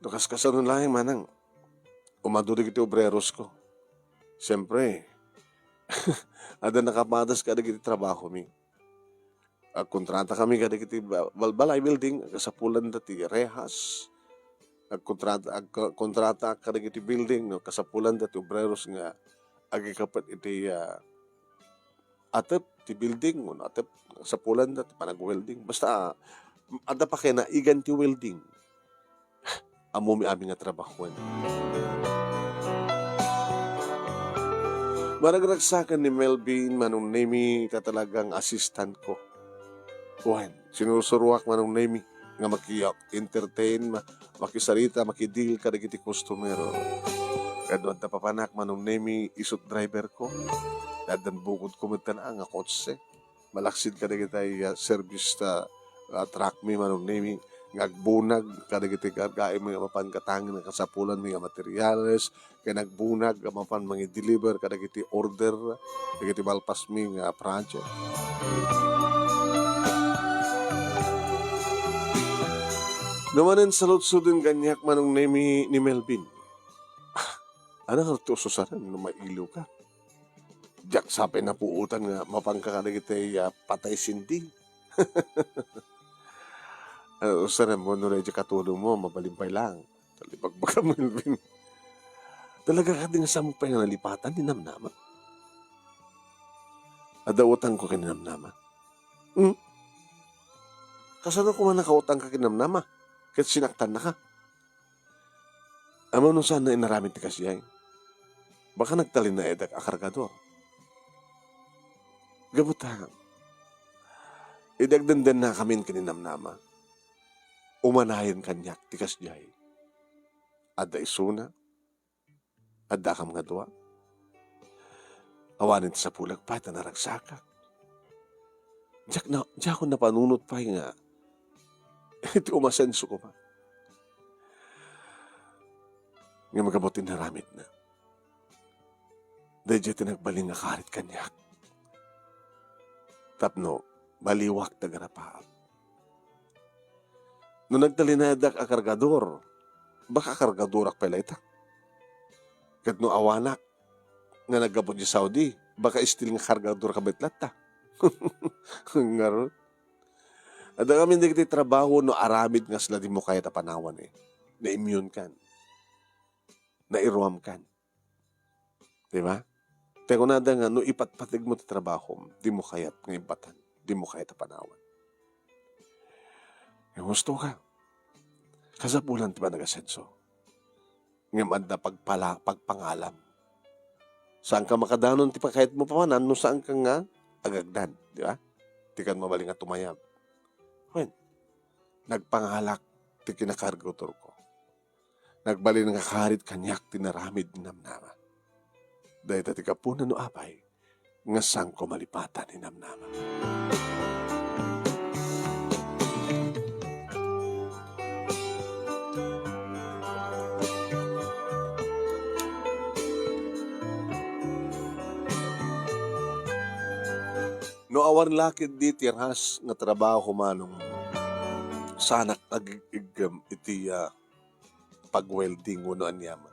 Dukas kasanon lang manang. Umadurig iti obreros ko. Siyempre, ada nakapadas ka iti trabaho mi. Kontrata kami kada iti balbalay building kasapulan dati rehas. Kontrata kada iti building no kasapulan dati obreros nga agikapat iti atep ti building no atep kasapulan dati panag-welding. Basta ada pa kaya na igan ti welding. Amo mi aming nga trabaho. Maragragsakan ni Melvin manong nemi tatalagang assistant ko. Kuhan, sinusuruak manong nemi nga maki-entertain, makisarita, makidil kada kiti customer. Kadwan ta papanak manong nemi isut driver ko. Dadan bukod kumitan nga kotse. Malaksid kada kita service truck mi manong nemi ngagbunag kada kiti kargae mga mapankatangin ng kasapulan mga materyales kaya nagbunag mapan mga deliver kada kiti order kada kiti malpas mi nga project. Namanin sa lutsudin ganyak manong nemi ni Melvin. Ano nga ito susaran na mailo ka? Diyak sapay na puutan nga mapangka kada kiti patay sindi. Usaran mo, no medyo katulong mo, mabalimpay lang. Talipag baka Melvin. Talaga ka din sa mupay nga nalipatan, ninamnama. Adawutan ko kinamnama. Kasano ko man nakautang ka kinamnama? Kahit sinaktan na ka. Ama nung saan na inaramit ti kasiyay? Baka nagtalin na edak akargador. Gabutan. Idagdandan na kami kininamnama. Umanahin kanyak tikas jay. Ada isuna. Ada kam nga dua. Awanin sa pulag pa ita naragsaka. Diyak ko napanunot pa nga. Ito umasenso ko pa. Nga magabutin na ramit na. Dahil dyan tinagbaling nga karit kanyak. Tapno, maliwak na garapaap. Nung nagtalinadak a kargador, baka kargadorak pala ita. Kat no awanak, nga nagabot di Saudi, baka istil nga kargador kabitlat ta. Ngaron. Ada kami hindi trabaho no aramid nga sila di mo kaya tapanawan . na-immune kan, na-iruam kan. Di ba? Pero nada nga, no ipatpatig mo ti trabaho, di mo kayat ng ibatan, di mo kayat panawan. Yung gusto ka, kasapulan ti ba nagasenso? Ngayon na pagpangalam. Saan ka makadanon ti pakayat mo pawanan, no saan ka nga agagdan, di ba? Di ka mabaling nga tumayab. When, nagpangalak ti kinakargotor ko. Nagbali nga karit kanyak tinaramid ni namnama. Dahil dati ka po na no apay, nga sang ko malipatan ni namnama. No awan lakid di tirhas nga trabaho manong sanak agigam iti pag-welding uno anyaman.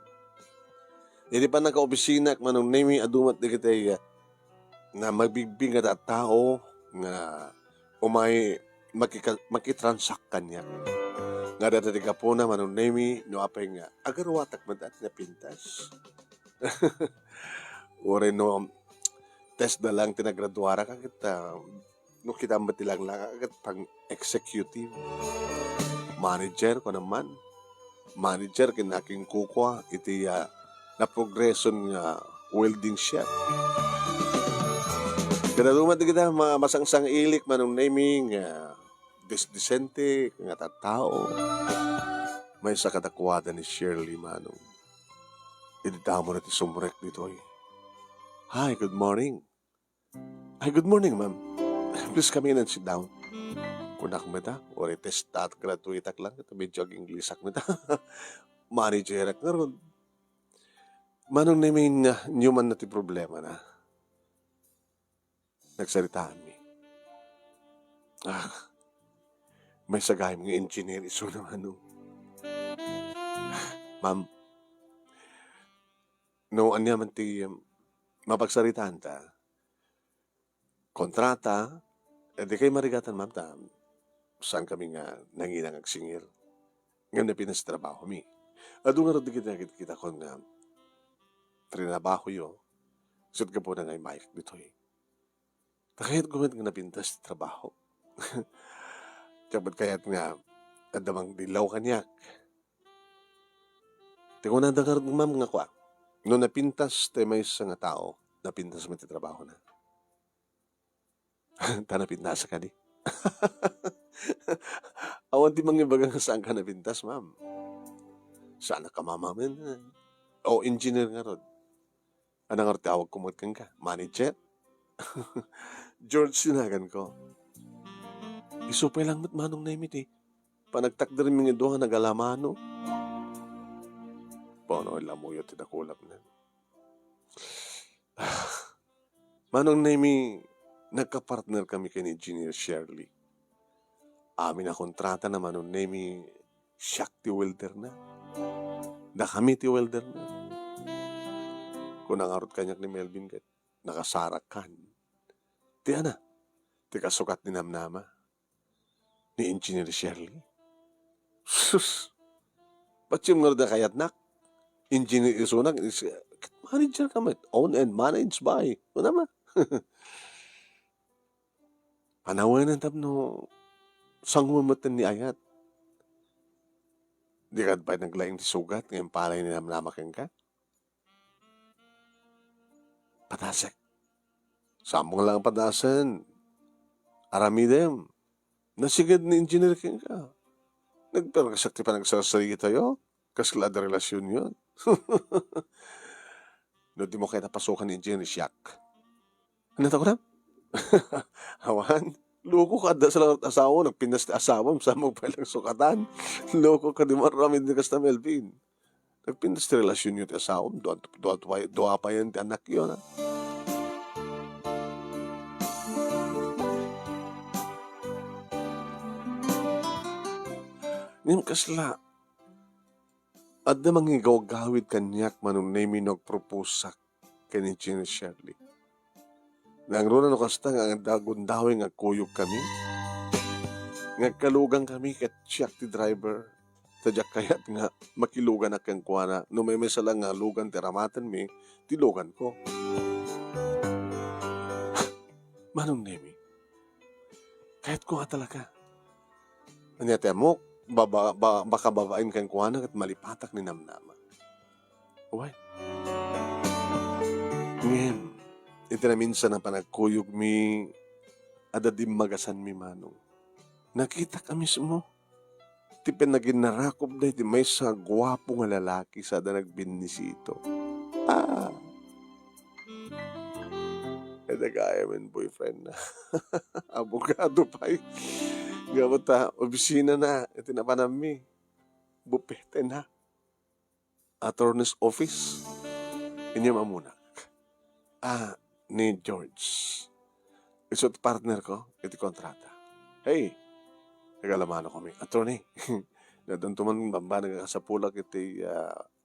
Hindi pa nagka-opisina manong nami adumat di kitay na magbibing nga tao nga umay makitransact kanya. Nga dati ka po na manong nami no apay nga agarwatak madat na pintas. Ore no test na lang tinagraduara ka kita no kita matilang lang agad pang executive manager ko naman manager kinaking kukwa iti na progression nga welding shop kada dumat kita masangsang ilik manong naming disente nga tattao may sa katakwada ni Shirley manong iditamo na ti sumrek dito Hi, good morning. Hi, good morning, ma'am. Please come in and sit down. Kunak mo ta, or test at gratuitak lang, ito medyo English mo ta. Manager ak nga ron. Manong namin newman na ti problema na. Nagsalitaan mi. May sagay mga engineer iso naman. Ma'am, no, anya man ti mapagsaritaan ta, kontrata, di kayo marigatan ma'am ta, saan kami nga nanginang agsingir. Ngayon na pinastrabaho mi. Ado nga rin kita ko nga trinabaho yo, sud ka po na nga mic dito Takayat gumit nga napintas trabaho. Kabat kayat nga adamang dilaw kanyak. Tingo na dangar ma'am nga kwa. No napintas tayo may isa nga tao, napintas mo ti trabaho na. Ta napintas ka di. Awan di mangibaga nga saan ka napintas, ma'am. Saan ka mamamin? O engineer nga rod. Anong nga tawag kumutkan ka? Manager? George sinagan ko. Isupay lang mat manong na imit Panagtakda rin mga doha nagalamano. Paano ilamuyo tinakulap na. Manong Nemi, nagka-partner kami kay ni Engineer Shirley. Amin na kontrata na Manong Nemi, siyak ti welder na. Na kami ti welder na. Kung nangarot kanyak ni Melvin kat, nakasarak kan. Ti ana, ti kasukat ni Namnama, ni Engineer Shirley. Sus, ba't yung nga kayat nak? Engineer isunak, manager kami, owned and managed by. Ano naman? Panawan ng tabno, sangumatan ni Ayat. Di ka ba naglaing di sugat, ngayon palay ni namnamakin ka? Patasek. Sambong lang patasan. Aramidem. Nasigad ni engineer king ka. Nagpergasakti pa nagsasari tayo. Kasklada relasyon yun. No, di mo kaya napasukan ni engineer siyak. Ano ta ko na? Awan. Loko ka da sa asawa. Nagpinas na asawa. Sa mo palang sukatan. Loko ka di maramid ni Kasta Melvin. Nagpinas na relasyon yun ti asawa. Doa pa yan ti anak yun. Ngayon kasla. At na mangigaw-gawid kanyak manong nami nagproposak kay ni Gina Shirley. Nang runa no kasta nga dagundawin nga kuyog kami. Ngagkalugang kami kat siyak ti driver. Tadyak kayat nga makilugan akang kuana. No may lang nga lugan tiramatan mi, tilugan ko. Manong Nemi, kahit ko nga talaga. Anyate mo, baka babain kang kuana at malipatak ni namnama. Uway. Ngayon, ito na minsan ang panagkuyog mi, adadim magasan mi manong. Nakita ka mismo. Ti pinaginarakop na iti may sa gwapo nga lalaki sa da nagbinisito. Nagaya man boyfriend na. Abogado pa eh. Gamot opisina na. Ito na pa nami. Bupete na. Attorney's office. Inyam amunak. Ni George. Isot partner ko. Iti kontrata. Hey, nagalamano kami. Attorney. Nadantuman bamba nagkasapulak iti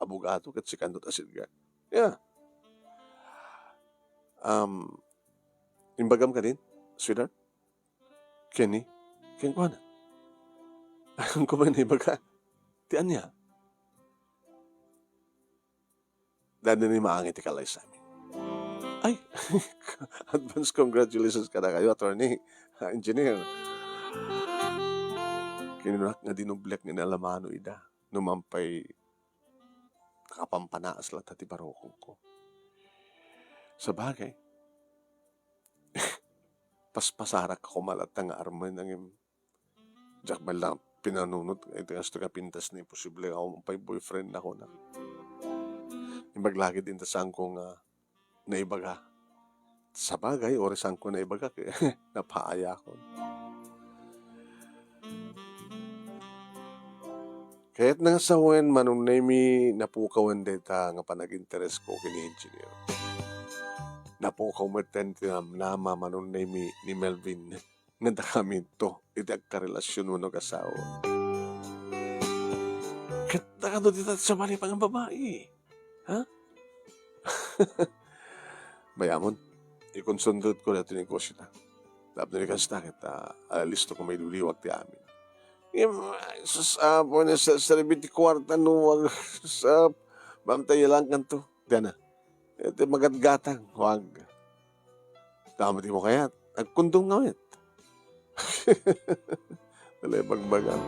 abogado kat si Kandot Asid ka. Yeah. Imbagam ka din, sweetheart? Kenny? Ken ko na? Ayun ko ba na ibaga? Tian niya? Dahil ni maangit ikalay sa amin. Ay, advance congratulations ka na kayo, attorney, engineer. Kinunak nga dinublek ni nalamano ida. Numampay nakapampanaas lang tati barokong ko. Sa bagay, paspasarak ako malatang arman ng jakbal lang pinanunod. Ito nga ka pintas na imposible ako pay boyfriend ako na. Imbaglagi din tasang kong naibaga. Sa bagay, oresan ko naibaga kaya napaaya ko. Kaya't nga sa wen manong nami napukawan deta nga panag-interes ko kini engineer. Napukaw mo nama manong nami ni Melvin nga kami to iti agkarelasyon mo no kasawa. Kaya't nakado dito sa mali pang babae. Ha? Bayamon, ikonsundot ko na ito negosyo na. Dapat na nikasta kita, listo ko may luliwag ti amin. Sa ribiti kwarta no, sa mamtay lang kanto. Diyan na. Ito magatgatang, huwag. Damati mo kaya, agkundong ngawit. Dali, bagbagang.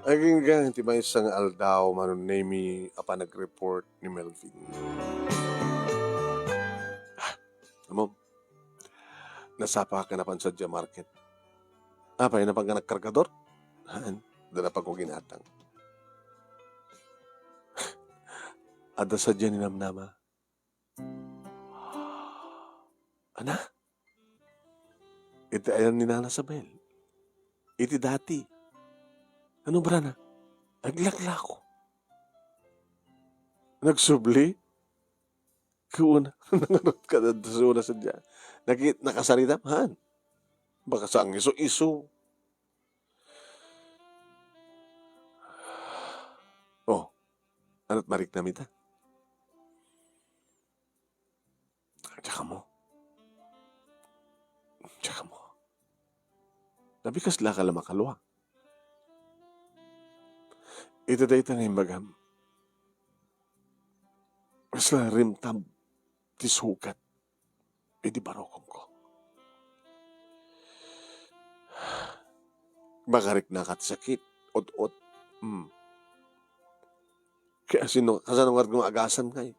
Aging gang, ti may isang aldaw, manon nami, apa nag-report ni Melvin. Mom, nasapa ka na pan sa market. Apa, yun na pang nagkargador? Haan, doon na pag ko ginatang. Ada sa dyan ni namnama. Ana? Iti ayan ni Nana Sabel. Iti dati. Ano ba na? Aglakla ko. Nagsubli? Kuuna. Nangarot ka na doon sa dyan. Nakasarita? Haan? Baka sa ang iso-iso. Oh, ano't marik na mita? Tsaka mo. Nabikas la ka lang makalwa. Ito dahi tanay bagam. Mas la rimtab tisukat. Iti barokong ko. Bakarik na sakit. Ot-ot. Kaya kasanong kong agasan kayo.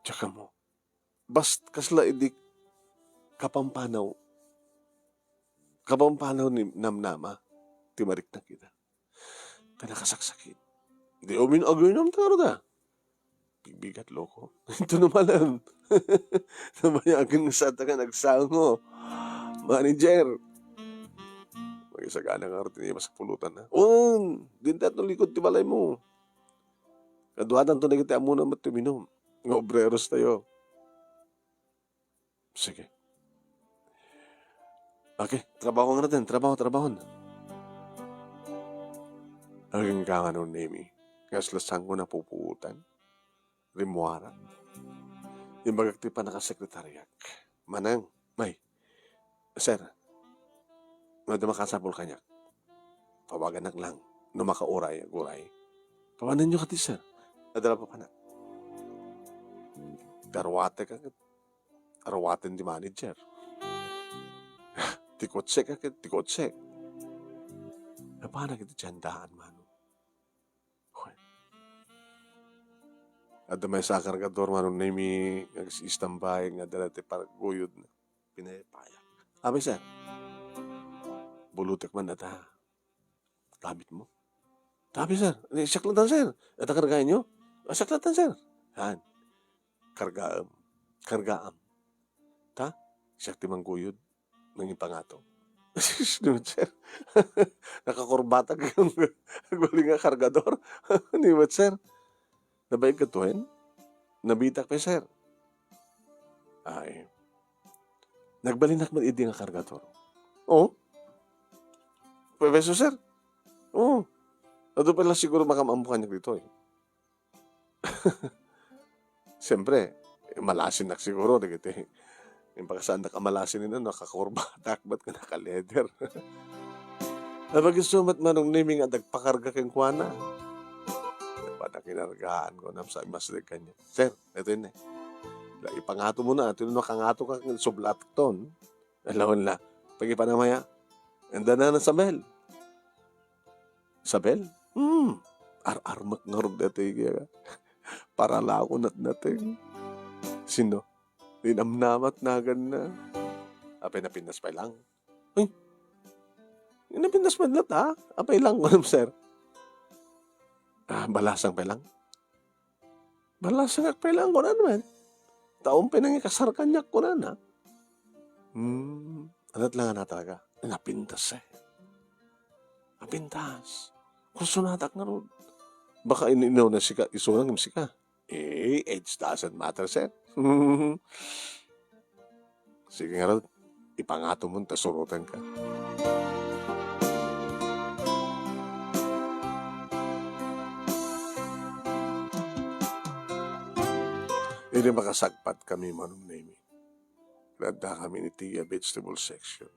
Tsaka mo. Bast kasla idi kapampanaw ni namnama. Timarik na kita. Tanakasaksakit. Di omin agoy nam taro da. Bigat loko. Ito naman. Namayagin sa taga nagsango. Manager. Mag-isagana nga rin mas pulutan na. Dintat ng likod ti balay mo. Kaduhatan to na kita muna matuminom. Nga obreros tayo. Sige. Okay, trabaho nga natin. Trabaho na. Ang ka nga nung name. Ngaslasang ko na pupuutan. Rimuara. Imbagak ti pa nakasekretaryak. Manang, may, sir, medyo makasapol kanya. Pawagan lang, no makauray, guray. Pawanan nyo kati, sir. Nadala pa pa na. Darwate ka, arwaten di manager. Tikotse ka, tikotse. Paano kita tiyandaan, mano? At may sakargador, mano, na may nag-istambay, nga dalati parang guyod na pinapayak. Abay, sir, bulutek man ata. Tabit mo. Tabi, sir. Saklatan, sir. At kargayan nyo? Saklatan, sir. Han. Kargaam. Kargaam. Ta? Siyak timang guyod. Nanging pangato. Sino, sir? Nakakurbata kayong guling nga kargador. Niwat, sir. Nabayag ka tuhin? Nabitak pa, sir. Ay. Nagbalinak man idi nga kargador. Oo. Peso, sir. Oo. Ado pala siguro makamampukan niya dito eh. Siyempre, malasin na siguro. Dito eh. Yung pagkasaan na kamalasin nila, nakakurbatak, ba't ka nakaleder? Napag isumat manong naming at nagpakarga kang kuwana. Pada kinargaan ko na sa imaslig kanya. Sir, ito yun eh. Ipangato mo na. Ito yun nakangato ka ng sublat ton. Alawan la. Pag-ipanamaya. Anda na Sabel. Sabel? Ar-armak nga rin dati. Para lako natin. Sino? Dinamnamat na na. Apay napindas pa lang. Ay, napindas pa lang ha? Apay lang ko sir. Balasang pa lang. Balasang pa lang ko na naman. Taong pinangikasar kanyak ko na na. Anat lang na talaga. Napintas eh. Napintas. Kursunatak nga ron. Baka ininaw na sika. Isunang ng sika. Age doesn't matter, sir. Sige nga ron. Ipangato mo, tasurutan ka. Hindi makasagpat kami manong name. Lada kami ni Tia Vegetable Section.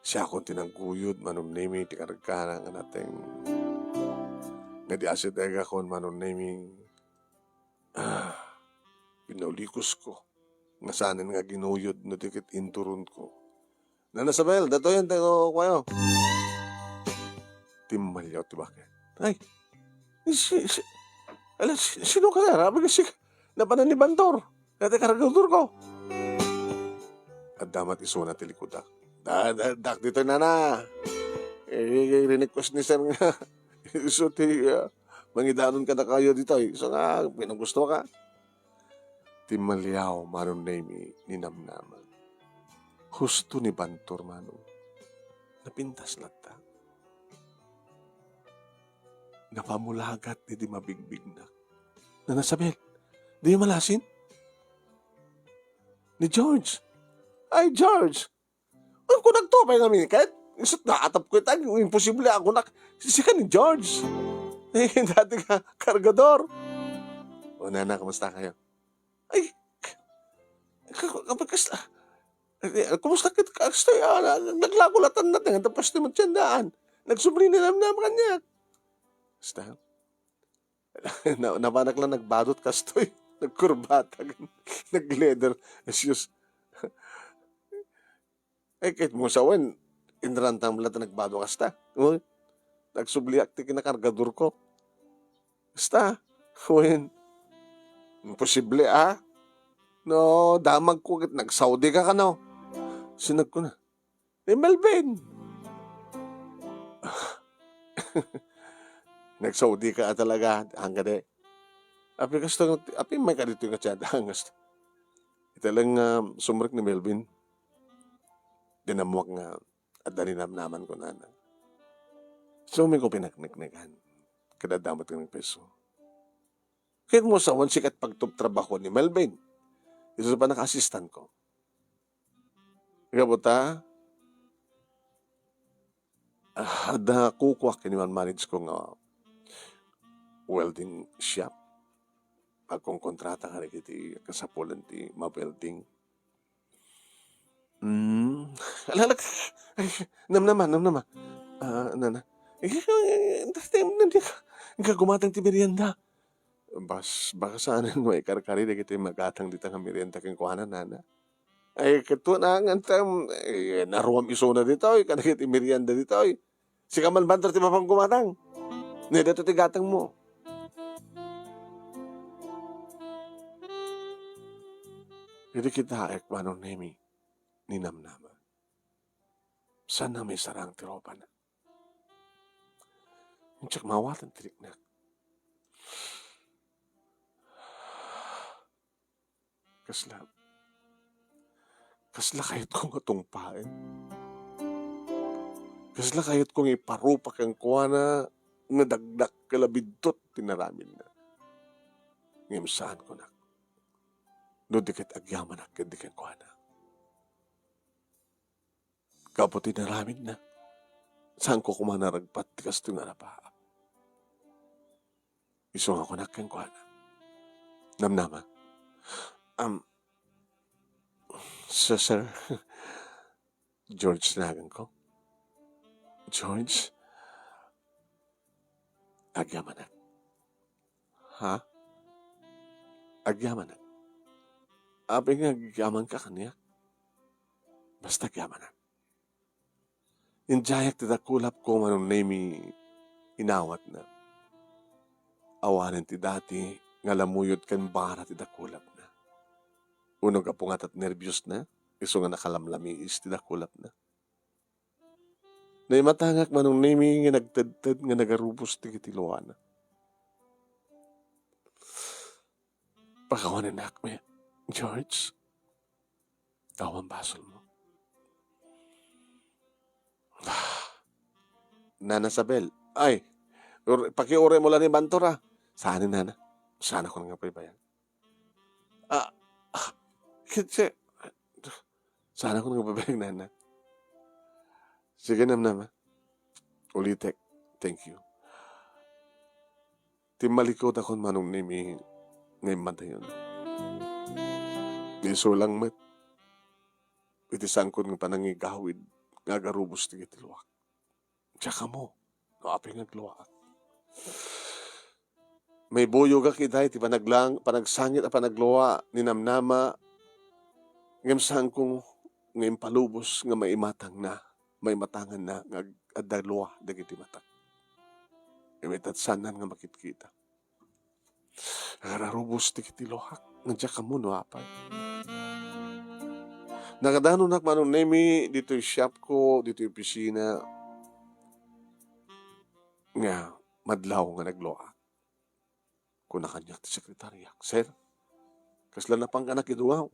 Siya akong tinangguyod manong name. Tikaragkana nga natin. Nga di asidega kon manong name. Pinaulikos ko. Nga sanin nga ginuyod na dikit inturun ko. Nanasabel, dato yan tayo kwayo. Timmalyaw, bakit? Ay, sino ka na? Rabi kasi napanan ni Bantor. Dati karagator ko. At damat iso na tilikudak. Dak dito na. Request ni sir nga. Iso ti, mangidanon ka na kayo dito. Iso nga, pinagusto ka. Timmalyaw, manon name ni namnaman. Husto ni Bantor, mano. Napintas lata. Napamulagat ni di mabigbig na. Nanasabel, di malasin? Ni George. Ay, George. Ang kunag to, pa yung amiket. Isot na atap ko ito. Imposible ako na. Sisika ni George. Dati ka, kargador. O, nana, kamusta kayo? Ay, kumusta kita? Naglagulatan natin. Tapos di mo tiyandaan. Nagsubli nilam naman kanya. Basta, nabanak lang nagbadot kastoy. Nagkurbata. Nag-leather. Asyos. Eh, kahit mo sa wen, inrantang mo lang nagbado kasta. Nagsubli akti kinakargador ko. Basta, wen, imposible No, damag ko, nag-Saudi ka no. Sinag ko na. Melvin. Nag-Saudi ka talaga, hangga de. Api may ka dito yung katsada, hanggas. Ito lang sumrik ni Melvin. Dinamuak nga, at daninam-naman ko na. So, may ko pinakniknikan. Kadadamot ka ng peso. Kaya mo sa sikat pagtup-trabaho ni Melvin. Ito pa naka-assistant ko. Ikabuta, ada kukuha kiniman manage ko nga welding shop. akong kontrata ka iti kasapulan ti mabuilding. Alalak, ay, namnama. Nana. Nga gumatang ti merienda. Baka saan mo ikarkari na kita magatang dita nga merienda kang kuhanan, nana. Ay, kato na nga tam, naruam iso na dito, kanakit merienda dito, si kaman bantar ti mapang gumatang. Nga dito ti gatang mo. Hindi kita ekmanong nemi, ninamnama. Sana may sarang tiropa na. Tsak mawatan tirik na. Kasla kahit kong atungpain. Kasla kahit kong iparupak ang kuwana nga dagdak kalabidtot tinaramin na. Ngayon saan ko na. No dikit agyaman na kadikan kuwana. Kapo tinaramin na. Saan ko kumanaragpat tikas ito nga napaa. Isong ako na kang kuwana. Namnama. Sir, George nagan ko. George? Agyaman na. Ha? Agyaman na. Abi nga agyaman ka kaniya. Basta agyaman na. Injayak titakulap ko manong name inawat na. Awanan ti dati nga lamuyot kan bara titakulap na. Uno ka pungat at nervyos na. Iso nga nakalamlami is titakulap na. Naimatangak manong name nga nagtadtad nga nagarubos ti kitiluan na. Pakawanan na akme, George. Tawang basol mo. Nana Sabel, ay, pakiure mo lang ni Bantora. Saan ni Nana? Saan ako nga paibayan? Kasi, saan ako nga paibayan, Nana? Sige namnama. Ulitek, thank you. Timalikot ako manong nimi ngayon mata yun. Iso lang met. Iti sangkot ng panangigawid nga garubos ti kitiluak. Tsaka mo, kaapin nga luwak. May buyo ka kitay, ti panagsangit at panagluwa, ninamnama, ngam saan kong ngayon palubos nga may matangan na, nga adalwa, dagiti matang. Imitatsanan nga makitkita. Nararubos ti kitiluak, nga ka mo, no apay. Nakadano nak manong nemi, dito yung shop ko, dito yung pisina, nga madlaw nga nagluwa. Kung nakanyak ti sekretarya, sir, kasla na pang kanak iduwaw.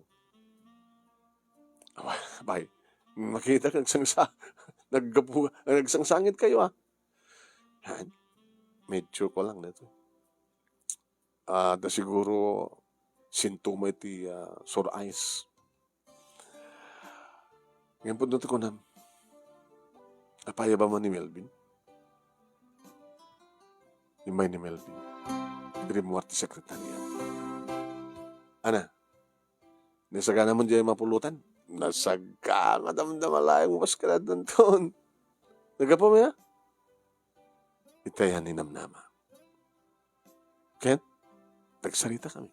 Abay, makita kang nagsangsangit kayo Han, medyo ko lang na ito. Da siguro, sintuma iti sore eyes. Ngayon po doon ko na, napaya ba mo ni Melvin? Imay ni Melvin. Dreamwart sekretariat. Ana, nasaga naman dyan mapulutan. Nasaga, madamdamalayang maskarad ng ton. Nagapo mo ya? Itayan ni Namnama. Ken, nagsalita kami.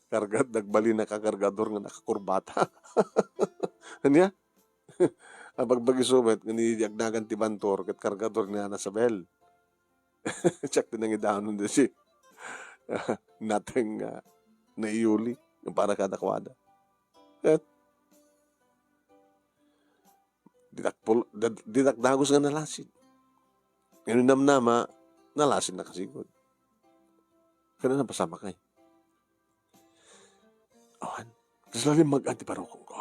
Kargat, nagbali na kakargador nga nakakurbata. Ano ya? Ang pagbagisumet, niyagnagan ti Bantor, kat kargador niya na Sabel. Check din ang idaan nun si nating naiuli, yung para kadakwada. At didakdagos nga nalasin. Ngayon namnama, nalasin na kasigod. Kaya na pasama kayo. Awan, kasi lalim mag-antiparokong ko.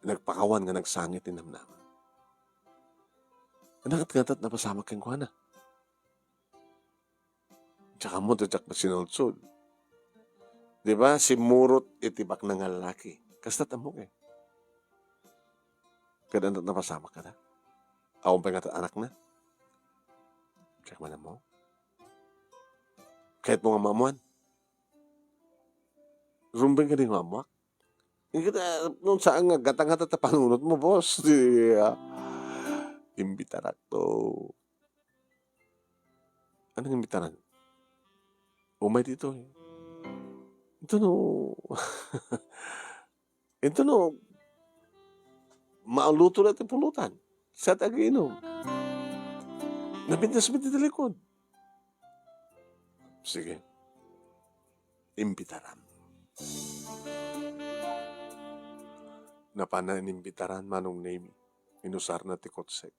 Nagpakawan nga nagsangit ni namnama. Nakat-ngatat na pasama kang kuha na. Tsaka mo, tsak na sinulsod. Diba, si Murot itibak na nga lalaki. Kastat mo kay. Kada na pasama ka na. Ako pa nga anak na. Check mo na mo. Kahit mo nga mamuan. Rumbeng ka din mamuak. Nung saan nga, gatang hata panunot mo, boss. Imbitarak to. Anong imbitaran? Umay dito eh. Ito no. Ito no. Mauluto natin pulutan. Sa tag-inom. Nabintas mo dito likod. Sige. Imbitaran. Napana-inimbitaran manong name. Inusar na ti kotsek.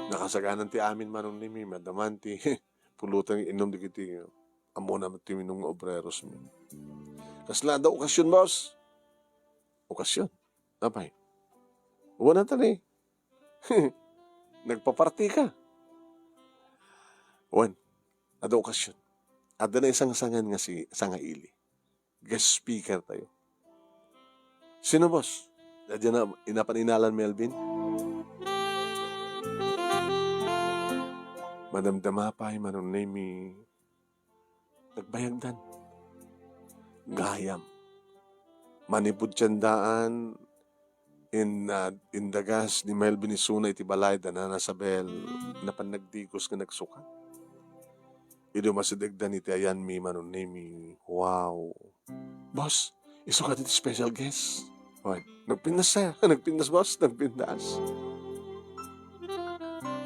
Nakasaganan ti amin manong name. Madaman ti pulutan inom di kiti. Amo naman ti minong obreros mo. Kasla daw okasyon, boss. Okasyon. Napay. Uwan na tali. Nagpaparty ka. Uwan. Ada okasyon. Ada na isang sangan nga si sangaili. Guest speaker tayo. Sino, boss? Dadyan na inapaninalan, Melvin? Madamdamapay, manunemi. Nagbayagdan. Gayam. Manipod tiyandaan. In the gas ni Melvin Isuna iti balay na nasabel na panagdigos nga nagsukat. Ido masidagdan iti ayan mi manunemi. Wow. Boss, isukat iti special guest. Hoy, nagpindas siya. Nagpindas, boss. Nagpindas.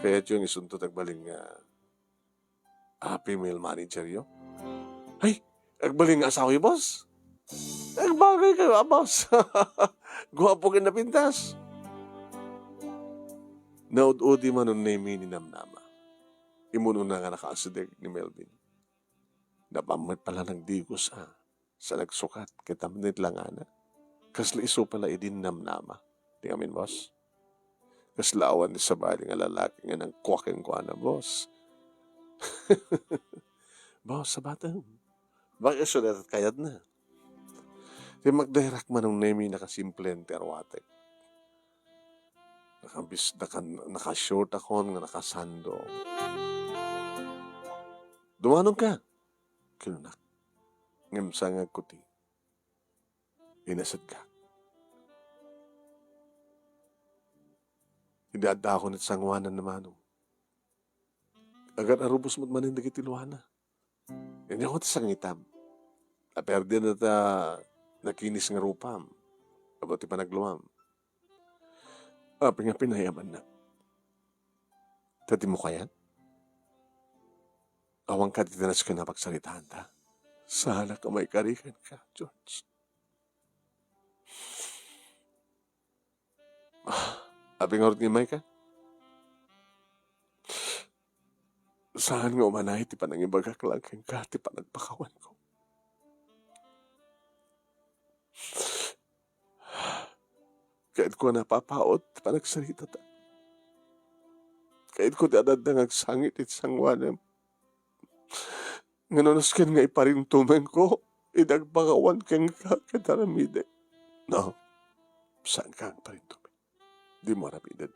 Kaya yung isunto tagbaling female manager yo. Ay, agbaling nga asawa yung boss. Nagbagay kayo, boss. Guwapo ka na pintas. Naud-udi manunemi ni Namnama. Imuno na nga nakaasidig ni Melvin. Napamit pala ng digos sa nagsukat. Kita manit lang ana. Kasla iso pala idin Namnama. Di amin, boss. Kasla awan ni sabali nga lalaki nga ng kwaking kwa na, boss. Boss, sabatang. Bakit sulat at kayad na? Di magdirect manong nemi nakasimple ang terwatek. Naka-short ako nga nakasando. Dumanong ka. Kinunak. Ngamsangag kuti. Inasad ka. Hindi adda ako nit sangwanan naman. Agar arubos mo't manindig itiluana. Hindi ako sangitam. Aperde na ta nakinis nga rupam. Abot pa nagluwam. Nga pinayaman na. Tati mo kayan? Awang ka titanas ka na pagsalitaan ta. Sana ka may karikan ka, George. Abing orot ni May ka? Saan nga umanay, ti pa nang ibagaklang ka, ti pa nagpakawan ko. Kahit ko napapaot, ti pa nagsalita ta. Kahit ko ti adad na nagsangit it sangwanem. Nganonos ken nga iparintumen ko, idagpakawan keng ka kataramide. No, saan ka ang parintumen? Di mo aramidan.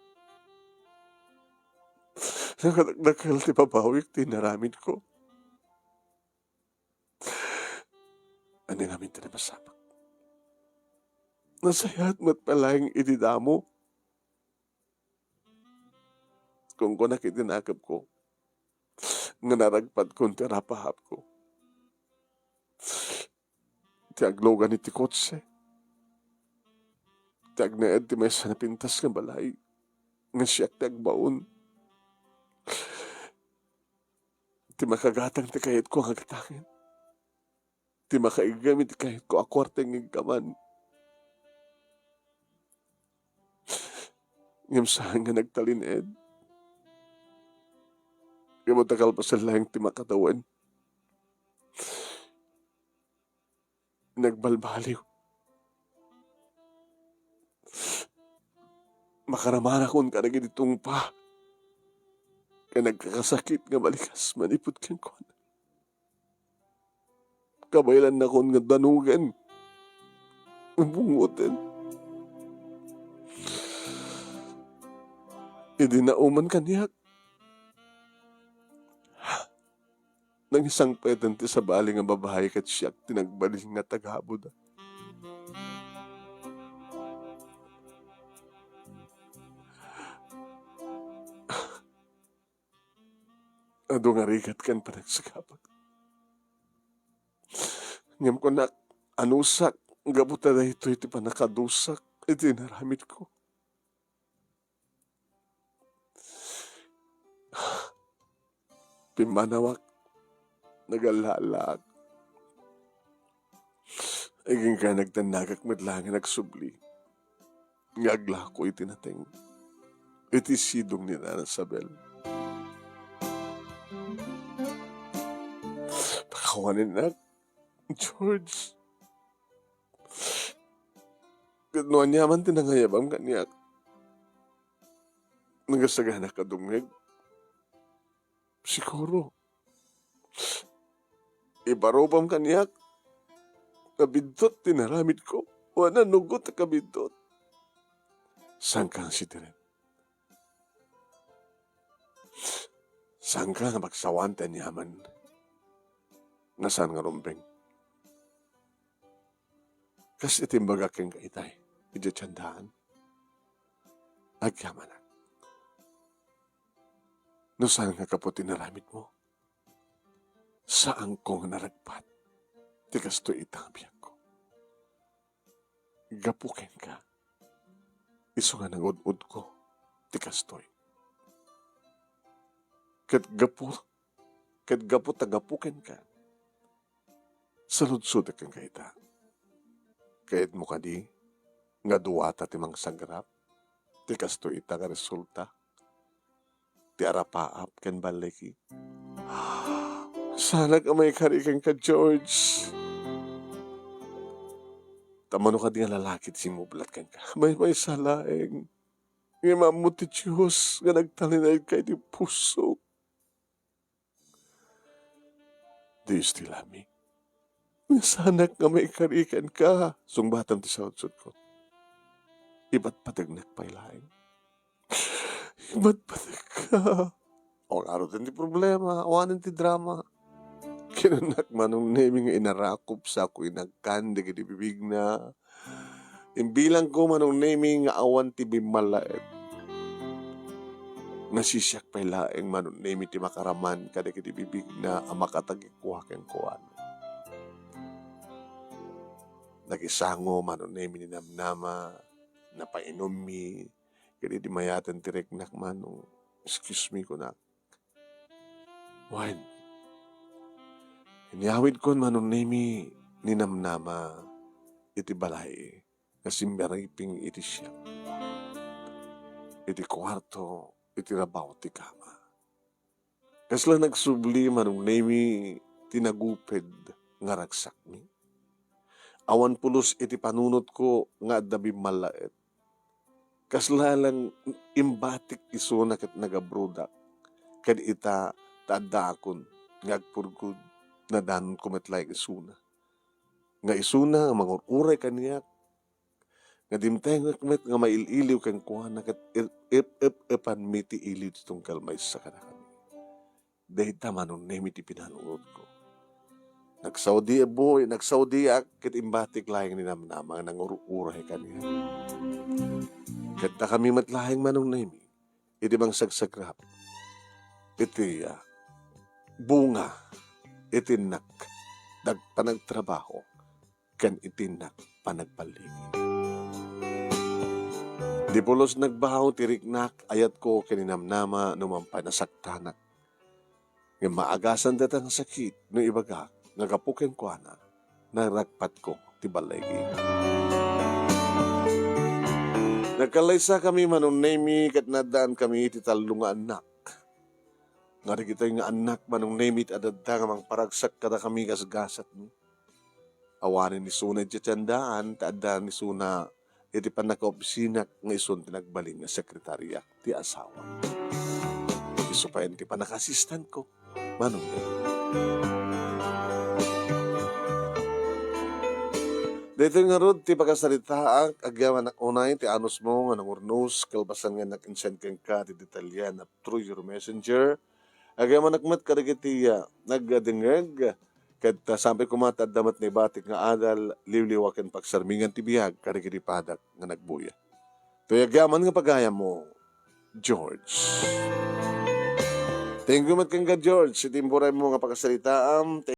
Nakadagdakal ti papawik, tinaramin ko. Ano namin tinapasapak? Nasayat mo't palang ididamo. Kung ko nakitinakap ko, nga naragpad kong tirapahap ko. Tiaglogan iti kotse. Tiagnaed ti may sanapintas nga balay. Nga siyak tiagbaon. Ti makagatang ti kahit ko ang agatangin. Ti makaigam ti kahit ko akwarteng igkaman. Ngamsahan nga nagtalined. Kamutakal pa sa lang ti makatawan. Nagbalbaliw. Makaramana kon ka nagitong pa. Kaya nagkakasakit nga balikas manipod kang kon. Kabaylan na kon nga danugan. Bungutin. Idi nauman kaniyak ng isang pedante sa bali nga babae kat siyak tinagbalin nga tagabod. Ado nga rigat kan panagsakapat. Ngam ko na anusak, gabuta na ito iti panakadusak, iti naramit ko. Pimanawak, nagalalag. Aging ka nagtanagak madlangin nagsubli. Ngagla ko iti nating. Iti sidong ni Nana Sabel. Pakawanin na, George. Gano'n niya man tinangayabang kaniyak. Nagasagana ka dumig. Siguro. Ibarobam kaniyak. Kabidot tinaramit ko. Wala nugot na kabidot. Saan kang si Teren? Saan ka nga magsawan tanyaman? Nasaan nga rumbeng? Kas itimbaga keng kaitay. Iti tiyandaan. Agyaman na. No saan nga kapot tinaramit mo? Saan ko nga naragpat? Tikas to itang biyak ko. Gapuken ka. Iso nga nangud-ud ko. Tikas to'y. Kat gapo tagapuken ka. Saludsud kang kaita. Kahit mo ka di, nga duwata timang sagrap. Tikas to ita nga resulta. Ti arapaap ken baliki. Sana ka may karikan ka, George. Tamano ka di nga lalaki ti simublat ken ka. May salaeng. Nga mamuti Diyos nga nagtalinay kay di puso. Do you still love me? Sana ka may karikan ka. Sungbatan ti sautsot ko. Iba't patagnak pailaing. Iba't patag ka. O araw din ti problema. Awanin ti drama. Kinanak manong naming inarakop sa ako inagkan, di bibig na. Imbilang ko manong naming awan ti bimalaet. Nasisyak pa ilaeng manong naming ti makaraman, kada kiti bibig na amakatagikuha keng kuwan. Nagisango manong naming ni namnama, napainom mi, kada di mayatan ti regnak manong, excuse me ko na. Wine. Inyawid ko manong nemi ninamnama iti balay kasi meriping iti siya. Iti kwarto, iti rabaw ti kama. Kasla nagsubli manong nemi tinaguped nga ragsak mi. Awan pulos iti panunot ko nga dabi malaet. Kasla lang imbatik iso na kat nagabrudak. Kad ita tadakon ngagpurgod. Na danon kumetlay isuna. Nga isuna, nga mangururay kaniyak. Nga dimtay nga kumet, nga maililiw kang kuha na kat ipan miti iliw itong kalmay sa kanakami. Dahil tamanon na miti pinanunod ko. Nagsaudi boy, nagsaudi kit imbatik layang ninamnama nga nangururay kaniyak. Kat kami matlayang manong na imi, iti bang sagsagrap, iti bunga, itinak, nagpanagtrabaho, kan itinak, panagpaligi. Di pulos nagbahaw, tiriknak, ayat ko, kaninamnama, numampa nasaktanak. Nga maagasan datang sakit, no ibaga, nagapukin ko na, naragpat ko, tibalagi. Nagkalaysa kami manunemi, kat nadaan kami, titalong nga anak. Nga kita nga anak manong namit adadda nga mang paragsak kada kami gasgasat mo. Awanin ni Suna iti tiyandaan, taadaan ni Suna iti panakaopisinak nga ison tinagbalin nga sekretarya ti asawa. Iso pa ti panakasistan ko, manong namit. Dito nga rod, ti pagkasalita agyaman nak unay, ti anos mo, nga nangurnos, kalbasan nga nak-insend kang ka, ti detalya na through your messenger. Agyaman nakmat kadagiti nagdengeg, kat sampai kumatad damat ni batik nga adal, liwliwakan pagsarmingan ti biyag, kadagiti padak nga nagbuya. Tuyagyaman nga pagaya mo, George. Thank you mat kang ka, George. Itimburay mo nga pagkasalitaam.